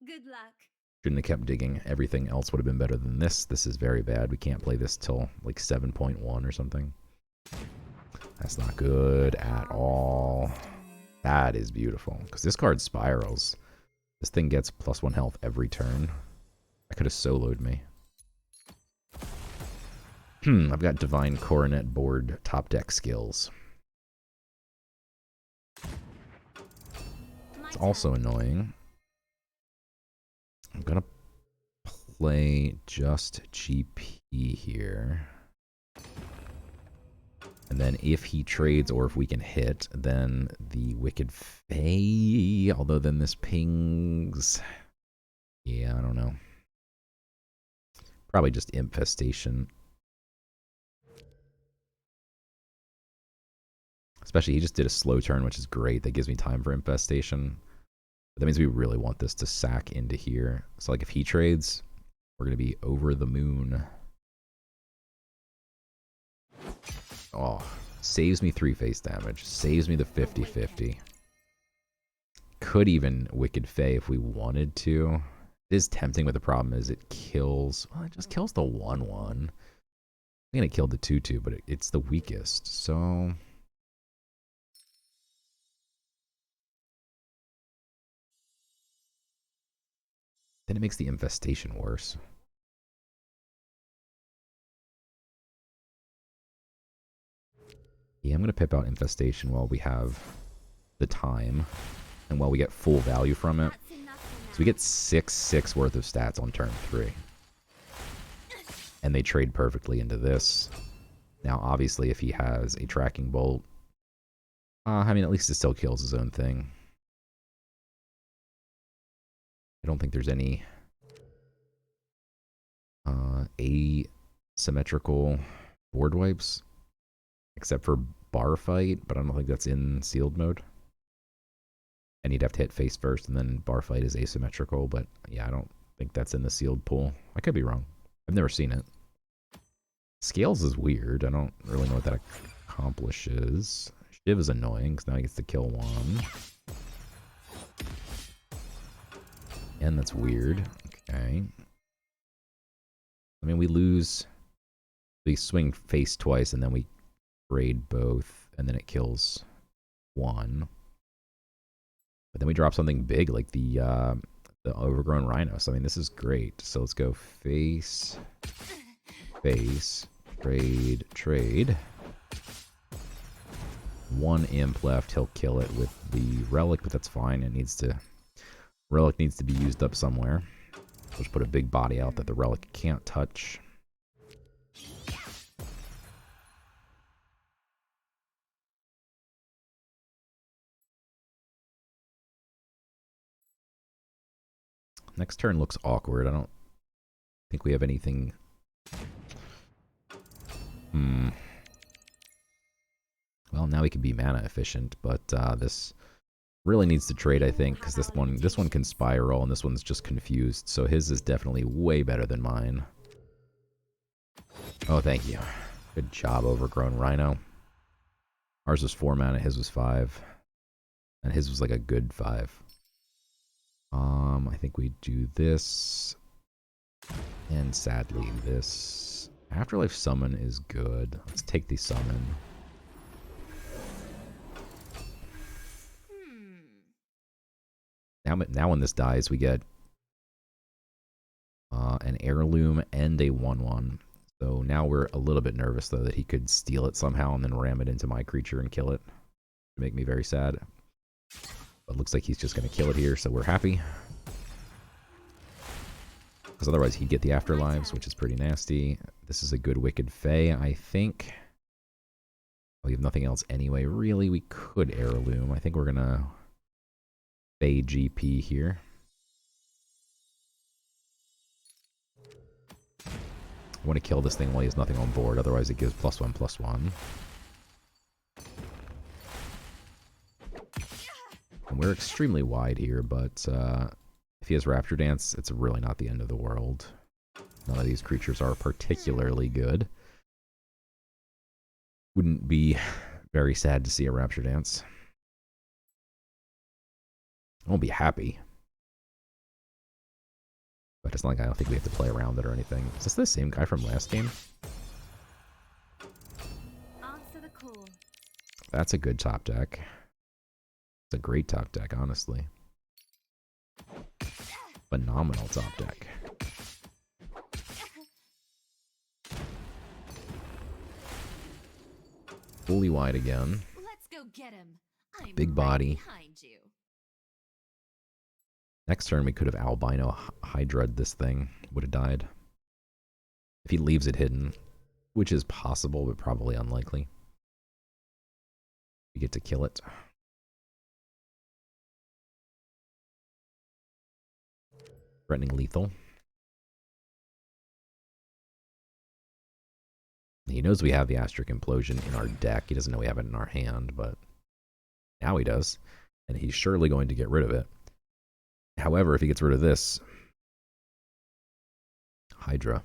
Good luck. Shouldn't have kept digging. Everything else would have been better than this. This is very bad. We can't play this till like 7.1 or something. That's not good at all. That is beautiful. Because this card spirals. This thing gets +1 health every turn. That could have soloed me. I've got Divine Coronet board top deck skills. It's also annoying. I'm gonna play just GP here. And then if he trades or if we can hit, then the Wicked Fae. Although then this pings. Yeah, I don't know. Probably just Infestation. Especially he just did a slow turn, which is great. That gives me time for Infestation. But that means we really want this to sack into here. So like if he trades, we're going to be over the moon. Oh, saves me 3 face damage. Saves me the 50/50. Could even Wicked Fae if we wanted to. It is tempting, but the problem is it kills... Well, it just kills the 1/1. I'm going to kill the 2/2, but it's the weakest. So... Then it makes the Infestation worse. Yeah, I'm going to pip out Infestation while we have the time. And while we get full value from it. So we get 6/6 worth of stats on turn 3. And they trade perfectly into this. Now, obviously, if he has a Tracking Bolt... I mean, at least it still kills his own thing. I don't think there's any asymmetrical board wipes. Except for Bar Fight, but I don't think that's in sealed mode. And you'd have to hit face first, and then bar fight is asymmetrical. But yeah, I don't think that's in the sealed pool. I could be wrong. I've never seen it. Scales is weird. I don't really know what that accomplishes. Shiv is annoying, because now he gets to kill one. And that's weird. Okay. I mean, we lose... We swing face twice, and then we trade both, and then it kills one. But then we drop something big, like the overgrown rhino. So, I mean, this is great. So let's go face, face, trade, trade. One imp left. He'll kill it with the relic, but that's fine. It needs to... Relic needs to be used up somewhere. Let's put a big body out that the relic can't touch. Next turn looks awkward. I don't think we have anything... Well, now we can be mana efficient, but this really needs to trade, I think, because this one can spiral, and this one's just confused. So his is definitely way better than mine. Oh, thank you. Good job, Overgrown Rhino. Ours was 4 mana, his was 5. And his was like a good 5. I think we do this. And sadly, this. Afterlife Summon is good. Let's take the summon. Now when this dies, we get an heirloom and a 1/1. So now we're a little bit nervous, though, that he could steal it somehow and then ram it into my creature and kill it. To make me very sad. But it looks like he's just going to kill it here, so we're happy. Because otherwise he'd get the afterlives, which is pretty nasty. This is a good Wicked Fae, I think. We have nothing else anyway. Really, we could heirloom. I think we're going to Fae GP here. I want to kill this thing while he has nothing on board, otherwise it gives +1/+1. And we're extremely wide here, but if he has Rapture Dance, it's really not the end of the world. None of these creatures are particularly good. Wouldn't be very sad to see a Rapture Dance. I won't be happy. But it's not like I don't think we have to play around it or anything. Is this the same guy from last game? Answer the call. That's a good top deck. It's a great top deck, honestly. Phenomenal top deck. Fully wide again. Let's go get him. I'm Big body. right behind you. Next turn we could have albino hydra'd this thing. Would have died. If he leaves it hidden. Which is possible, but probably unlikely. We get to kill it. Threatening lethal. He knows we have the Astric Implosion in our deck. He doesn't know we have it in our hand, but now he does. And he's surely going to get rid of it. However, if he gets rid of this, Hydra.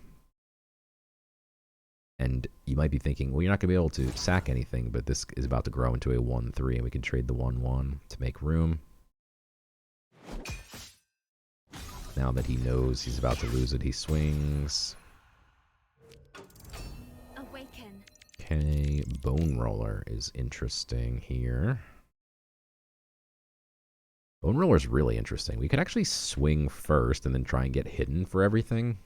And you might be thinking, well, you're not going to be able to sack anything, but this is about to grow into a 1/3, and we can trade the 1/1 to make room. Now that he knows he's about to lose it, he swings. Awaken. Okay, Bone Roller is interesting here. Bone Roller's really interesting. We could actually swing first and then try and get hidden for everything.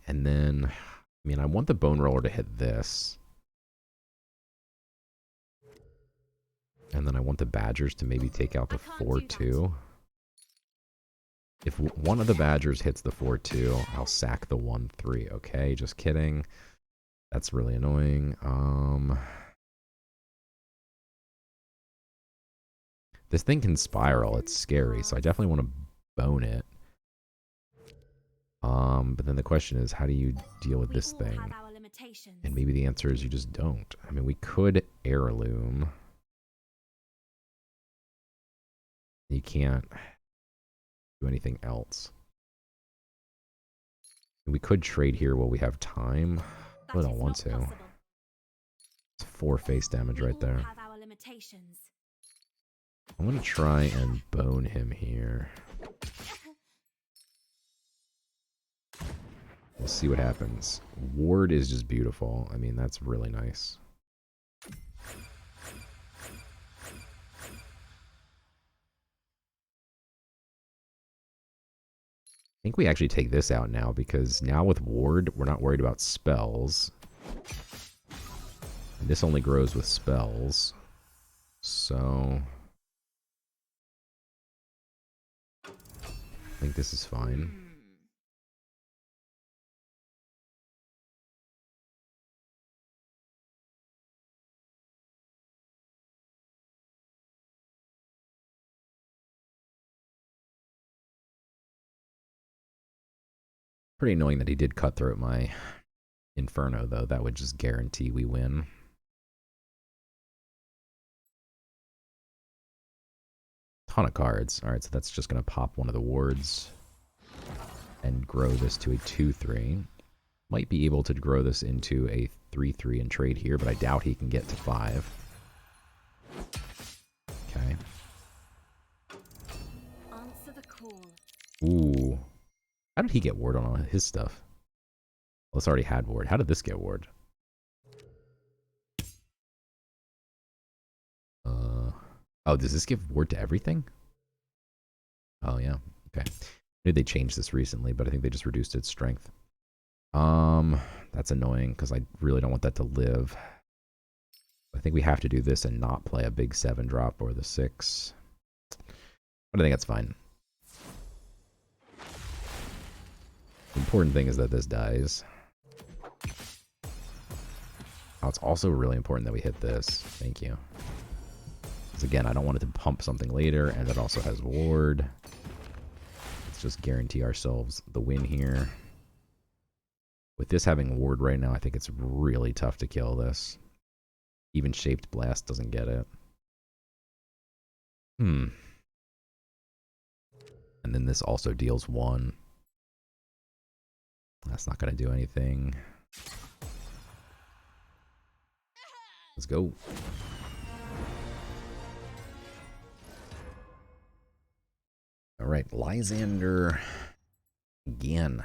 And then, I mean, I want the Bone Roller to hit this. And then I want the Badgers to maybe take out the 4/2. If one of the Badgers hits the 4/2, I'll sack the 1/3. Okay, just kidding. That's really annoying. This thing can spiral. It's scary, so I definitely want to bone it. But then the question is, how do you deal with this thing? And maybe the answer is you just don't. I mean, we could heirloom. You can't do anything else. We could trade here while we have time. I don't want to. It's 4 face damage right there. I'm going to try and bone him here. We'll see what happens. Ward is just beautiful. I mean, that's really nice. I think we actually take this out now, because now with Ward, we're not worried about spells. And this only grows with spells. So I think this is fine. Pretty annoying that he did cutthroat my Inferno, though. That would just guarantee we win. Ton of cards. Alright, so that's just going to pop one of the wards and grow this to a 2-3. Might be able to grow this into a 3-3 and trade here, but I doubt he can get to 5. Okay. Answer the call. Ooh. How did he get ward on all his stuff? Well, it's already had ward. How did this get ward? Oh, does this give ward to everything? Oh, yeah. Okay. I knew they changed this recently, but I think they just reduced its strength. That's annoying, because I really don't want that to live. I think we have to do this and not play a big 7-drop or the 6. But I think that's fine. The important thing is that this dies. Oh, it's also really important that we hit this. Thank you. Because again, I don't want it to pump something later, and it also has ward. Let's just guarantee ourselves the win here. With this having ward right now, I think it's really tough to kill this. Even Shaped Blast doesn't get it. And then this also deals 1. That's not going to do anything. Let's go. All right, Lysander again.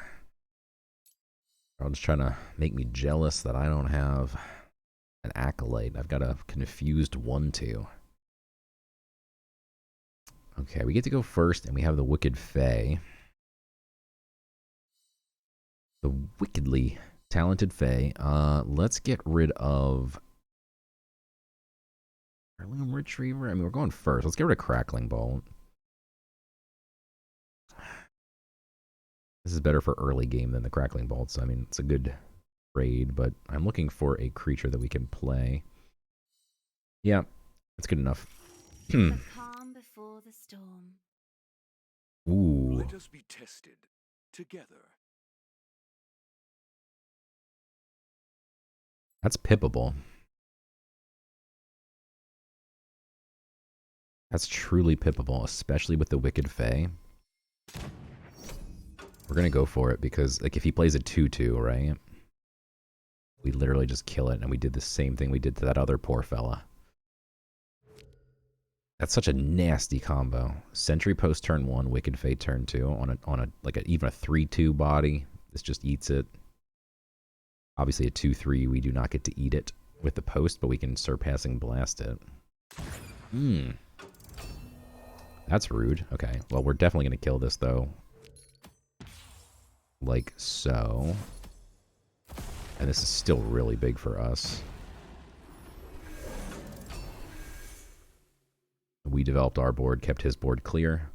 I'm just trying to make me jealous that I don't have an Acolyte. I've got a confused 1-2. Okay, we get to go first, and we have the Wicked Fae. The wickedly talented Fae. Let's get rid of Heirloom Retriever. I mean, we're going first. Let's get rid of Crackling Bolt. This is better for early game than the Crackling Bolts. I mean, it's a good raid, but I'm looking for a creature that we can play. Yeah, that's good enough. The calm before the storm. Ooh. Let us be tested together. That's pippable. That's truly pippable, especially with the Wicked Fae. We're going to go for it because, like, if he plays a 2-2, right? We literally just kill it, and we did the same thing we did to that other poor fella. That's such a nasty combo. Sentry Post turn 1, Wicked Fae turn 2 on a like even a 3-2 body. This just eats it. Obviously a 2-3, we do not get to eat it with the post, but we can Surpassing Blast it. That's rude. Okay, well, we're definitely going to kill this, though. Like so. And this is still really big for us. We developed our board, kept his board clear.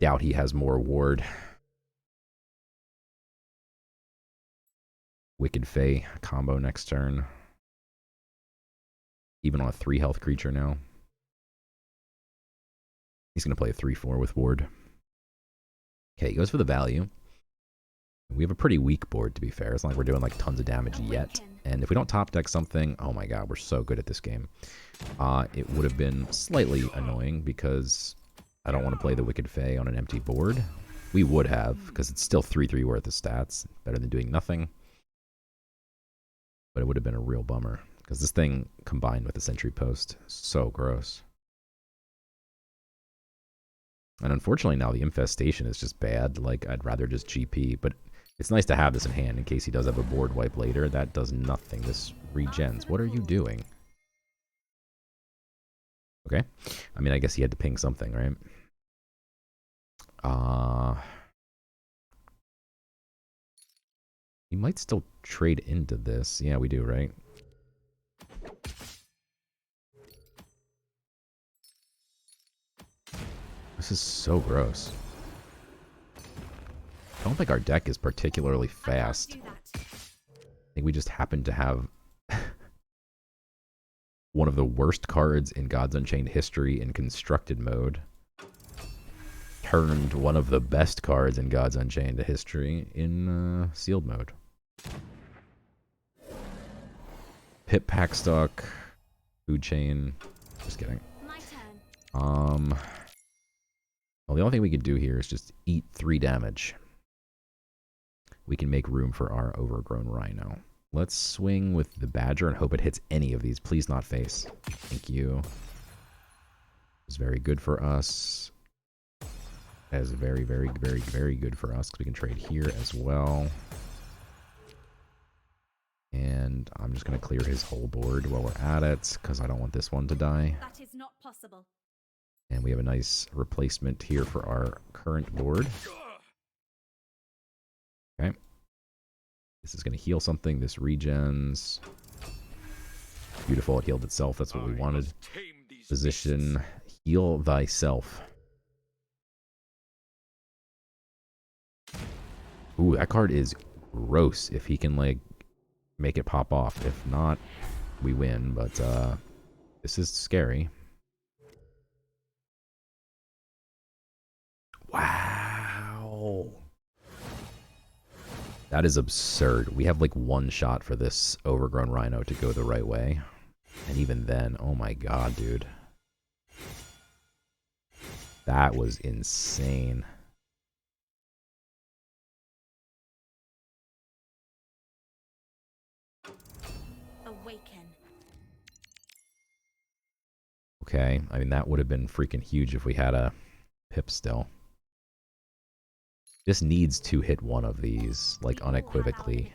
Doubt he has more ward. Wicked Fae combo next turn. Even on a 3 health creature now. He's going to play a 3-4 with ward. Okay, he goes for the value. We have a pretty weak board, to be fair. It's not like we're doing like tons of damage yet. And if we don't top deck something, oh my god, we're so good at this game. It would have been slightly annoying because I don't want to play the Wicked Fae on an empty board. We would have, because it's still 3/3 worth of stats. Better than doing nothing. But it would have been a real bummer. Because this thing combined with the Sentry Post, so gross. And unfortunately now the Infestation is just bad. Like, I'd rather just GP. But it's nice to have this in hand in case he does have a board wipe later. That does nothing. This regens. What are you doing? Okay. I mean, I guess he had to ping something, right? We might still trade into this. Yeah, we do, right? This is so gross. I don't think our deck is particularly fast. I think we just happen to have one of the worst cards in Gods Unchained history in constructed mode. Turned one of the best cards in Gods Unchained history in sealed mode. Pip Packstock, Food Chain. Just kidding. My turn. Well, the only thing we could do here is just eat 3 damage. We can make room for our overgrown Rhino. Let's swing with the Badger and hope it hits any of these. Please not face. Thank you. It's very good for us. That is very, very, very, very good for us because we can trade here as well. And I'm just going to clear his whole board while we're at it because I don't want this one to die. That is not possible. And we have a nice replacement here for our current board. Okay. This is going to heal something. This regens. Beautiful. It healed itself. That's what we wanted. Position. Heal thyself. Ooh, that card is gross if he can, like, make it pop off. If not, we win. But this is scary. Wow. That is absurd. We have like 1 shot for this overgrown Rhino to go the right way. And even then, oh my god, dude. That was insane. Awaken. Okay, I mean, that would have been freaking huge if we had a Pip still. This needs to hit one of these, like, unequivocally.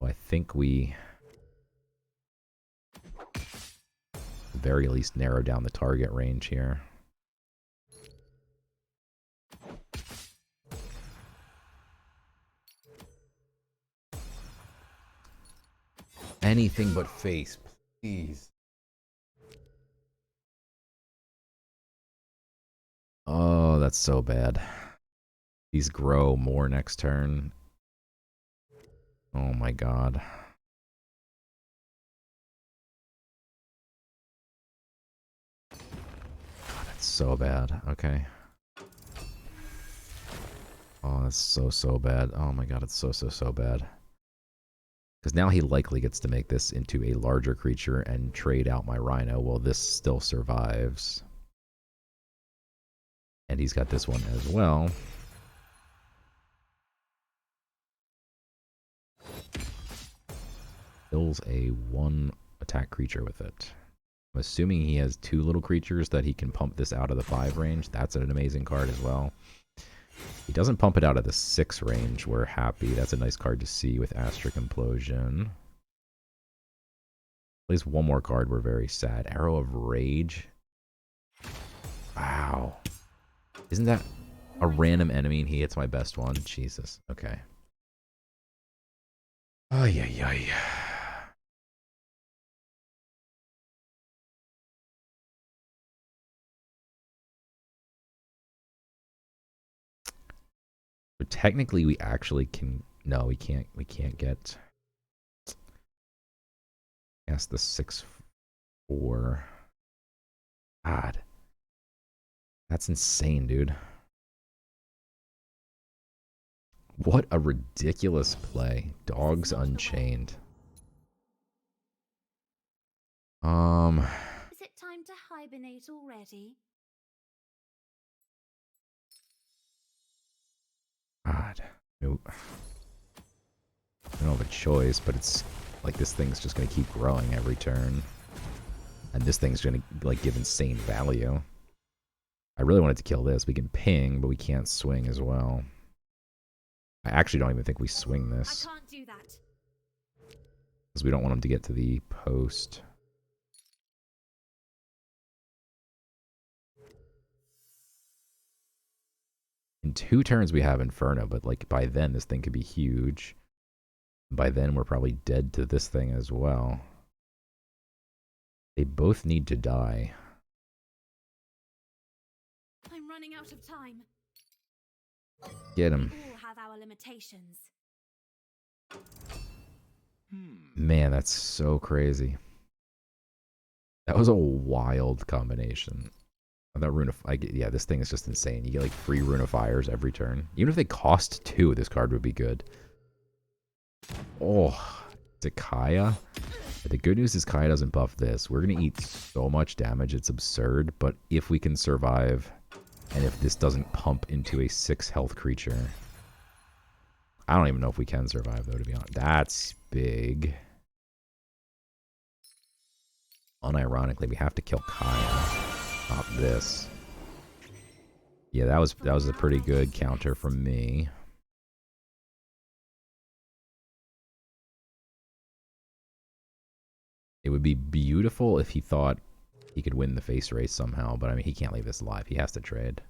I think we, at the very least, narrow down the target range here. Anything but face, please. Oh, that's so bad. These grow more next turn. Oh my god. God, that's so bad. Okay. Oh, that's so bad. Oh my god, it's so bad. Because now he likely gets to make this into a larger creature and trade out my Rhino while this still survives. And he's got this one as well. Kills a 1 attack creature with it. I'm assuming he has 2 little creatures that he can pump this out of the 5 range. That's an amazing card as well. He doesn't pump it out of the 6 range. We're happy. That's a nice card to see with Astric Implosion. Plays 1 more card. We're very sad. Arrow of Rage. Wow. Isn't that a random enemy and he hits my best one? Jesus. Okay. Ay, ay, ay. So technically we actually can, no, we can't get past the 6/4. God. That's insane, dude. What a ridiculous play. Dogs Unchained. Is it time to hibernate already? God. Nope. I don't have a choice, but it's like this thing's just gonna keep growing every turn. And this thing's gonna like give insane value. I really wanted to kill this. We can ping, but we can't swing as well. I actually don't even think we swing this. I can't do that. Because we don't want him to get to the post. In 2 turns we have Inferno, but like by then this thing could be huge. By then we're probably dead to this thing as well. They both need to die. I'm running out of time. Get him. We all have our limitations. Man, that's so crazy. That was a wild combination. That rune of, yeah, this thing is just insane. You get like free rune of fires every turn. Even if they cost 2, this card would be good. Oh, to Kaya. The good news is Kaya doesn't buff this. We're gonna eat so much damage, it's absurd. But if we can survive, and if this doesn't pump into a 6 health creature, I don't even know if we can survive though. To be honest, that's big. Unironically, we have to kill Kaya. Not this. Yeah, that was a pretty good counter from me. It would be beautiful if he thought he could win the face race somehow, but I mean, he can't leave this alive. He has to trade.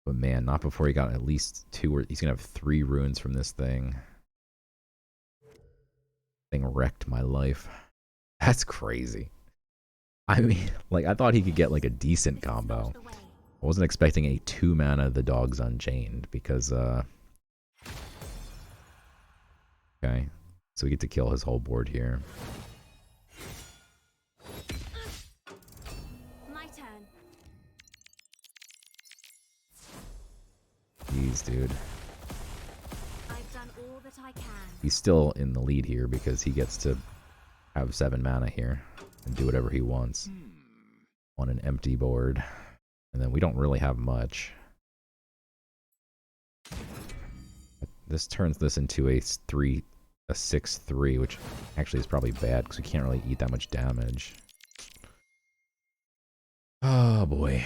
But man, not before he got at least 2 or he's gonna have 3 runes from this thing. Thing wrecked my life. That's crazy. I mean, like, I thought he could get like a decent combo. I wasn't expecting a 2 mana The Gods Unchained because okay. So we get to kill his whole board here. My turn. Jeez, dude. I've done all that I can. He's still in the lead here because he gets to have 7 mana here and do whatever he wants on an empty board. And then we don't really have much. This turns this into a 6/3, which actually is probably bad because we can't really eat that much damage. Oh boy.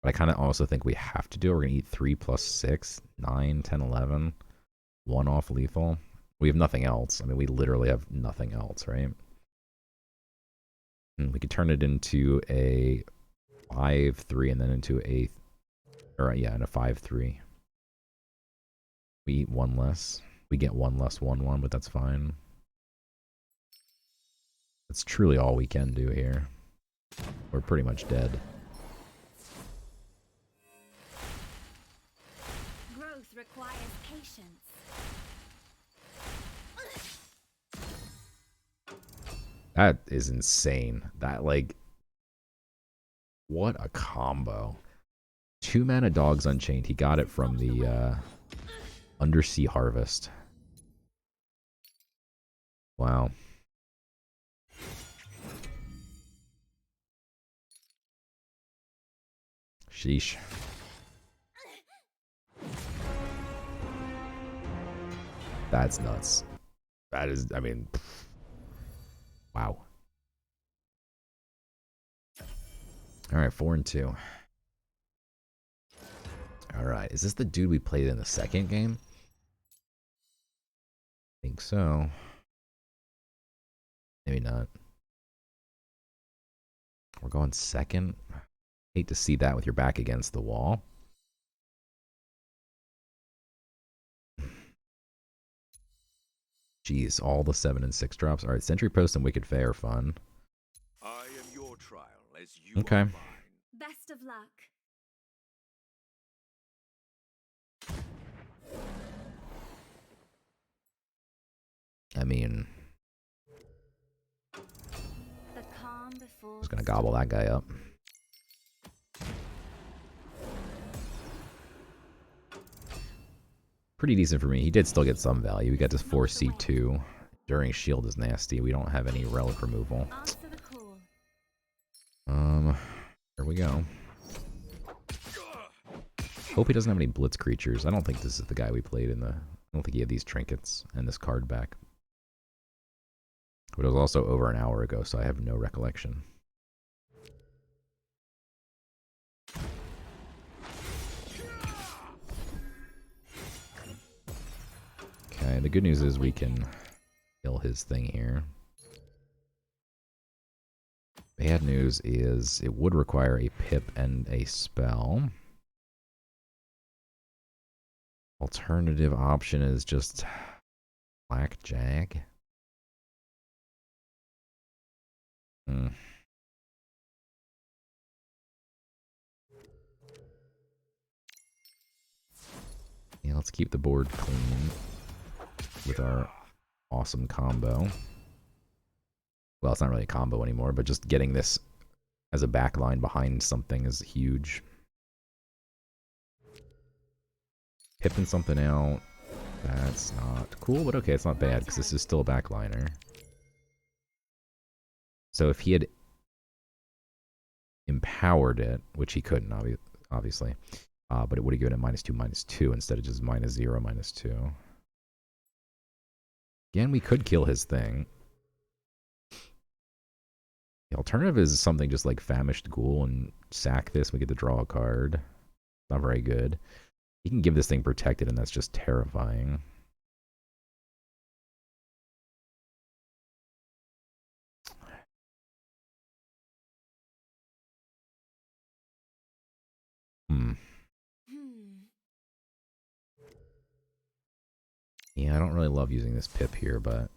But I kind of also think we have to do it. We're going to eat 3 plus 6, 9, 10, 11. 1 off lethal. We have nothing else. I mean, we literally have nothing else, right? And we could turn it into a 5/3 and then into a, or yeah, and a 5/3. We eat 1 less. We get 1 less 1/1, but that's fine. That's truly all we can do here. We're pretty much dead. Growth requires patience. That is insane. That, like, what a combo. 2 mana Dogs Unchained. He got it from the Undersea Harvest. Wow. Sheesh. That's nuts. That is, I mean, wow. All right, 4 and 2. All right, is this the dude we played in the second game? I think so. Maybe not. We're going second. Hate to see that with your back against the wall. Jeez, all the 7 and 6 drops. All right, Sentry Post and Wicked Fae are fun. I am your trial as you Okay. are mine. Best of luck. I mean, The calm before just gonna gobble that guy up. Pretty decent for me. He did still get some value. We got this 4C2. During shield is nasty. We don't have any relic removal. Here we go. Hope he doesn't have any blitz creatures. I don't think this is the guy we played in the... I don't think he had these trinkets and this card back. But it was also over an hour ago, so I have no recollection. Okay, the good news is we can kill his thing here. Bad news is it would require a pip and a spell. Alternative option is just Black Jag. Yeah, let's keep the board clean with our awesome combo. Well, it's not really a combo anymore, but just getting this as a backline behind something is huge. Pipping something out, that's not cool, but okay, it's not bad, because this is still a backliner. So if he had empowered it, which he couldn't, obviously, but it would have given it -2/-2 instead of just -0/-2. Again, we could kill his thing. The alternative is something just like Famished Ghoul and sack this. We get to draw a card. Not very good. He can give this thing protected, and that's just terrifying. Yeah, I don't really love using this pip here, but...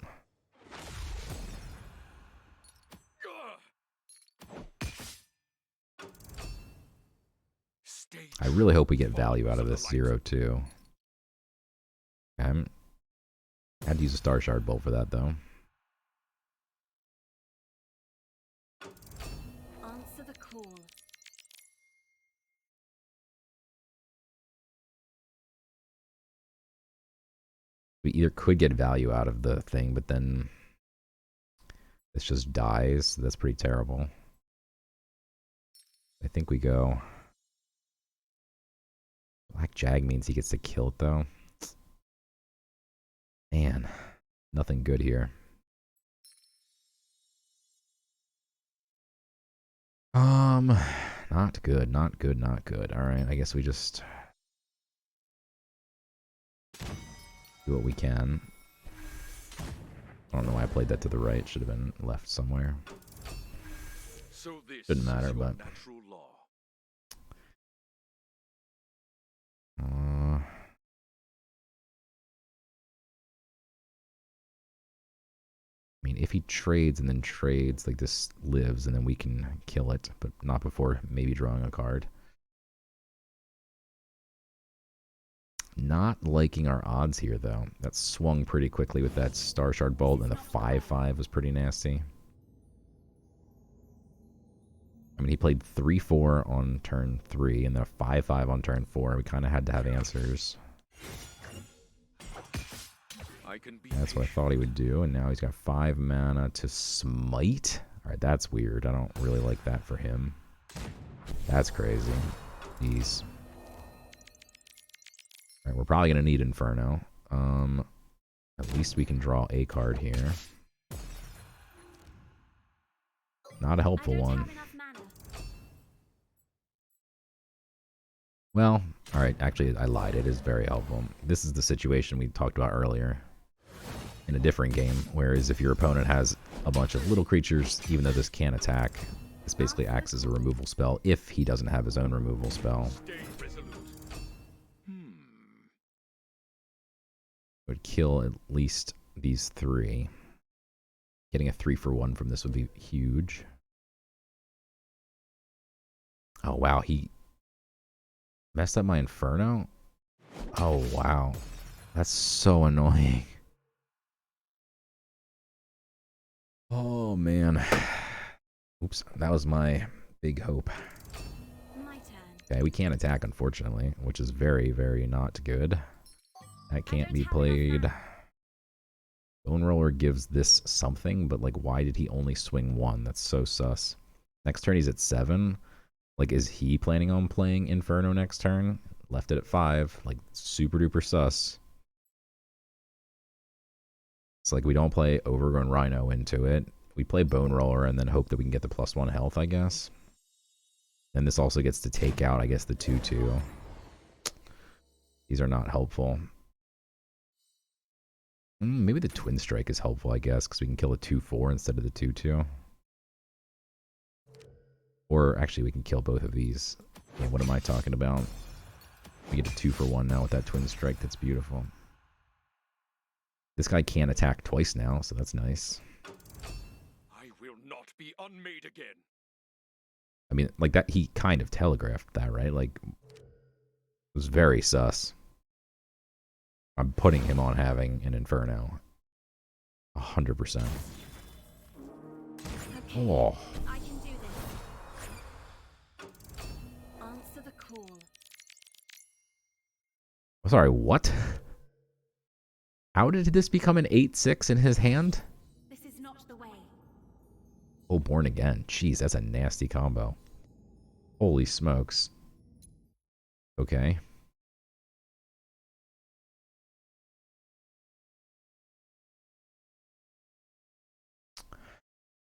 I really hope we get value out of this 0-2. I had to use a Star Shard Bolt for that, though. Answer the call. We either could get value out of the thing, but then this just dies. That's pretty terrible. I think we go... Black Jag means he gets to kill it, though. Man, nothing good here. Not good, not good, not good. Alright, I guess we just... do what we can. I don't know why I played that to the right. Should have been left somewhere. So this Didn't matter, is your but... natural law. I mean, if he trades and then trades, like this lives, and then we can kill it, but not before maybe drawing a card. Not liking our odds here, though. That swung pretty quickly with that Star Shard Bolt, and the 5/5 was pretty nasty. I mean, he played 3/4 on turn 3, and then a 5/5 on turn 4. We kind of had to have answers. That's what I thought he would do, and now he's got 5 mana to smite. Alright, that's weird. I don't really like that for him. That's crazy. Jeez. Alright, we're probably going to need Inferno. At least we can draw a card here. Not a helpful one. Well, alright, actually I lied. It is very helpful. This is the situation we talked about earlier in a different game, whereas if your opponent has a bunch of little creatures, even though this can't attack, this basically acts as a removal spell if he doesn't have his own removal spell. Would kill at least these 3. Getting a 3-for-1 from this would be huge. Oh wow, he messed up my Inferno? Oh wow. That's so annoying. Oh man. Oops, that was my big hope. My turn. Okay, we can't attack unfortunately, which is very, very not good. That can't be played. Bone Roller gives this something, but like, why did he only swing one? That's so sus. Next turn he's at 7. Like, is he planning on playing Inferno next turn? Left it at 5. Like, super duper sus. It's like we don't play Overgrown Rhino into it. We play Bone Roller and then hope that we can get the +1 health, I guess. And this also gets to take out, I guess, the 2/2. These are not helpful. Maybe the Twin Strike is helpful, I guess, because we can kill a 2/4 instead of the 2/2. Or actually, we can kill both of these. Yeah, what am I talking about? We get a 2-for-1 now with that Twin Strike. That's beautiful. This guy can't attack twice now, so that's nice. I will not be unmade again. I mean, like that, he kind of telegraphed that, right? Like, it was very sus. I'm putting him on having an Inferno. 100%. Okay, Oh. I can do this. Answer the call. Sorry, what? How did this become an 8/6 in his hand? This is not the way. Oh, Born Again. Jeez, that's a nasty combo. Holy smokes. Okay.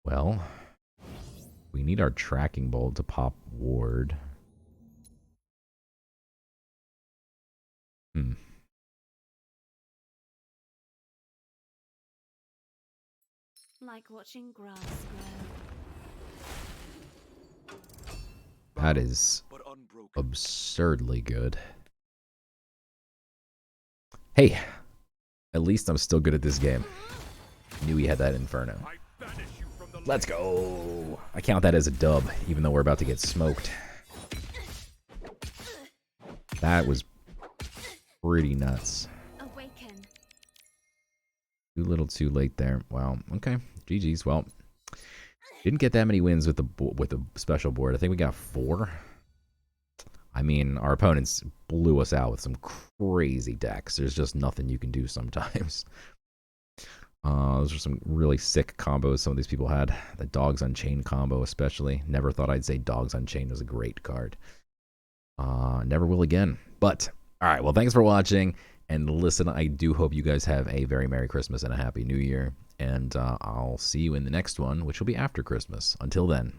Well, we need our tracking bolt to pop ward. Like watching grass grow. That is But unbroken. absurdly good. Hey, at least I'm still good at this game. Knew he had that Inferno. I banish you from the Let's go. I count that as a dub, even though we're about to get smoked. That was pretty nuts. Awaken. Too little too late there. Wow. Okay. GG's. Well, didn't get that many wins with the special board. I think we got 4. I mean, our opponents blew us out with some crazy decks. There's just nothing you can do sometimes. Those are some really sick combos some of these people had. The Gods Unchained combo especially. Never thought I'd say Gods Unchained was a great card. Never will again. But, alright, well, thanks for watching. And listen, I do hope you guys have a very Merry Christmas and a Happy New Year. And I'll see you in the next one, which will be after Christmas. Until then.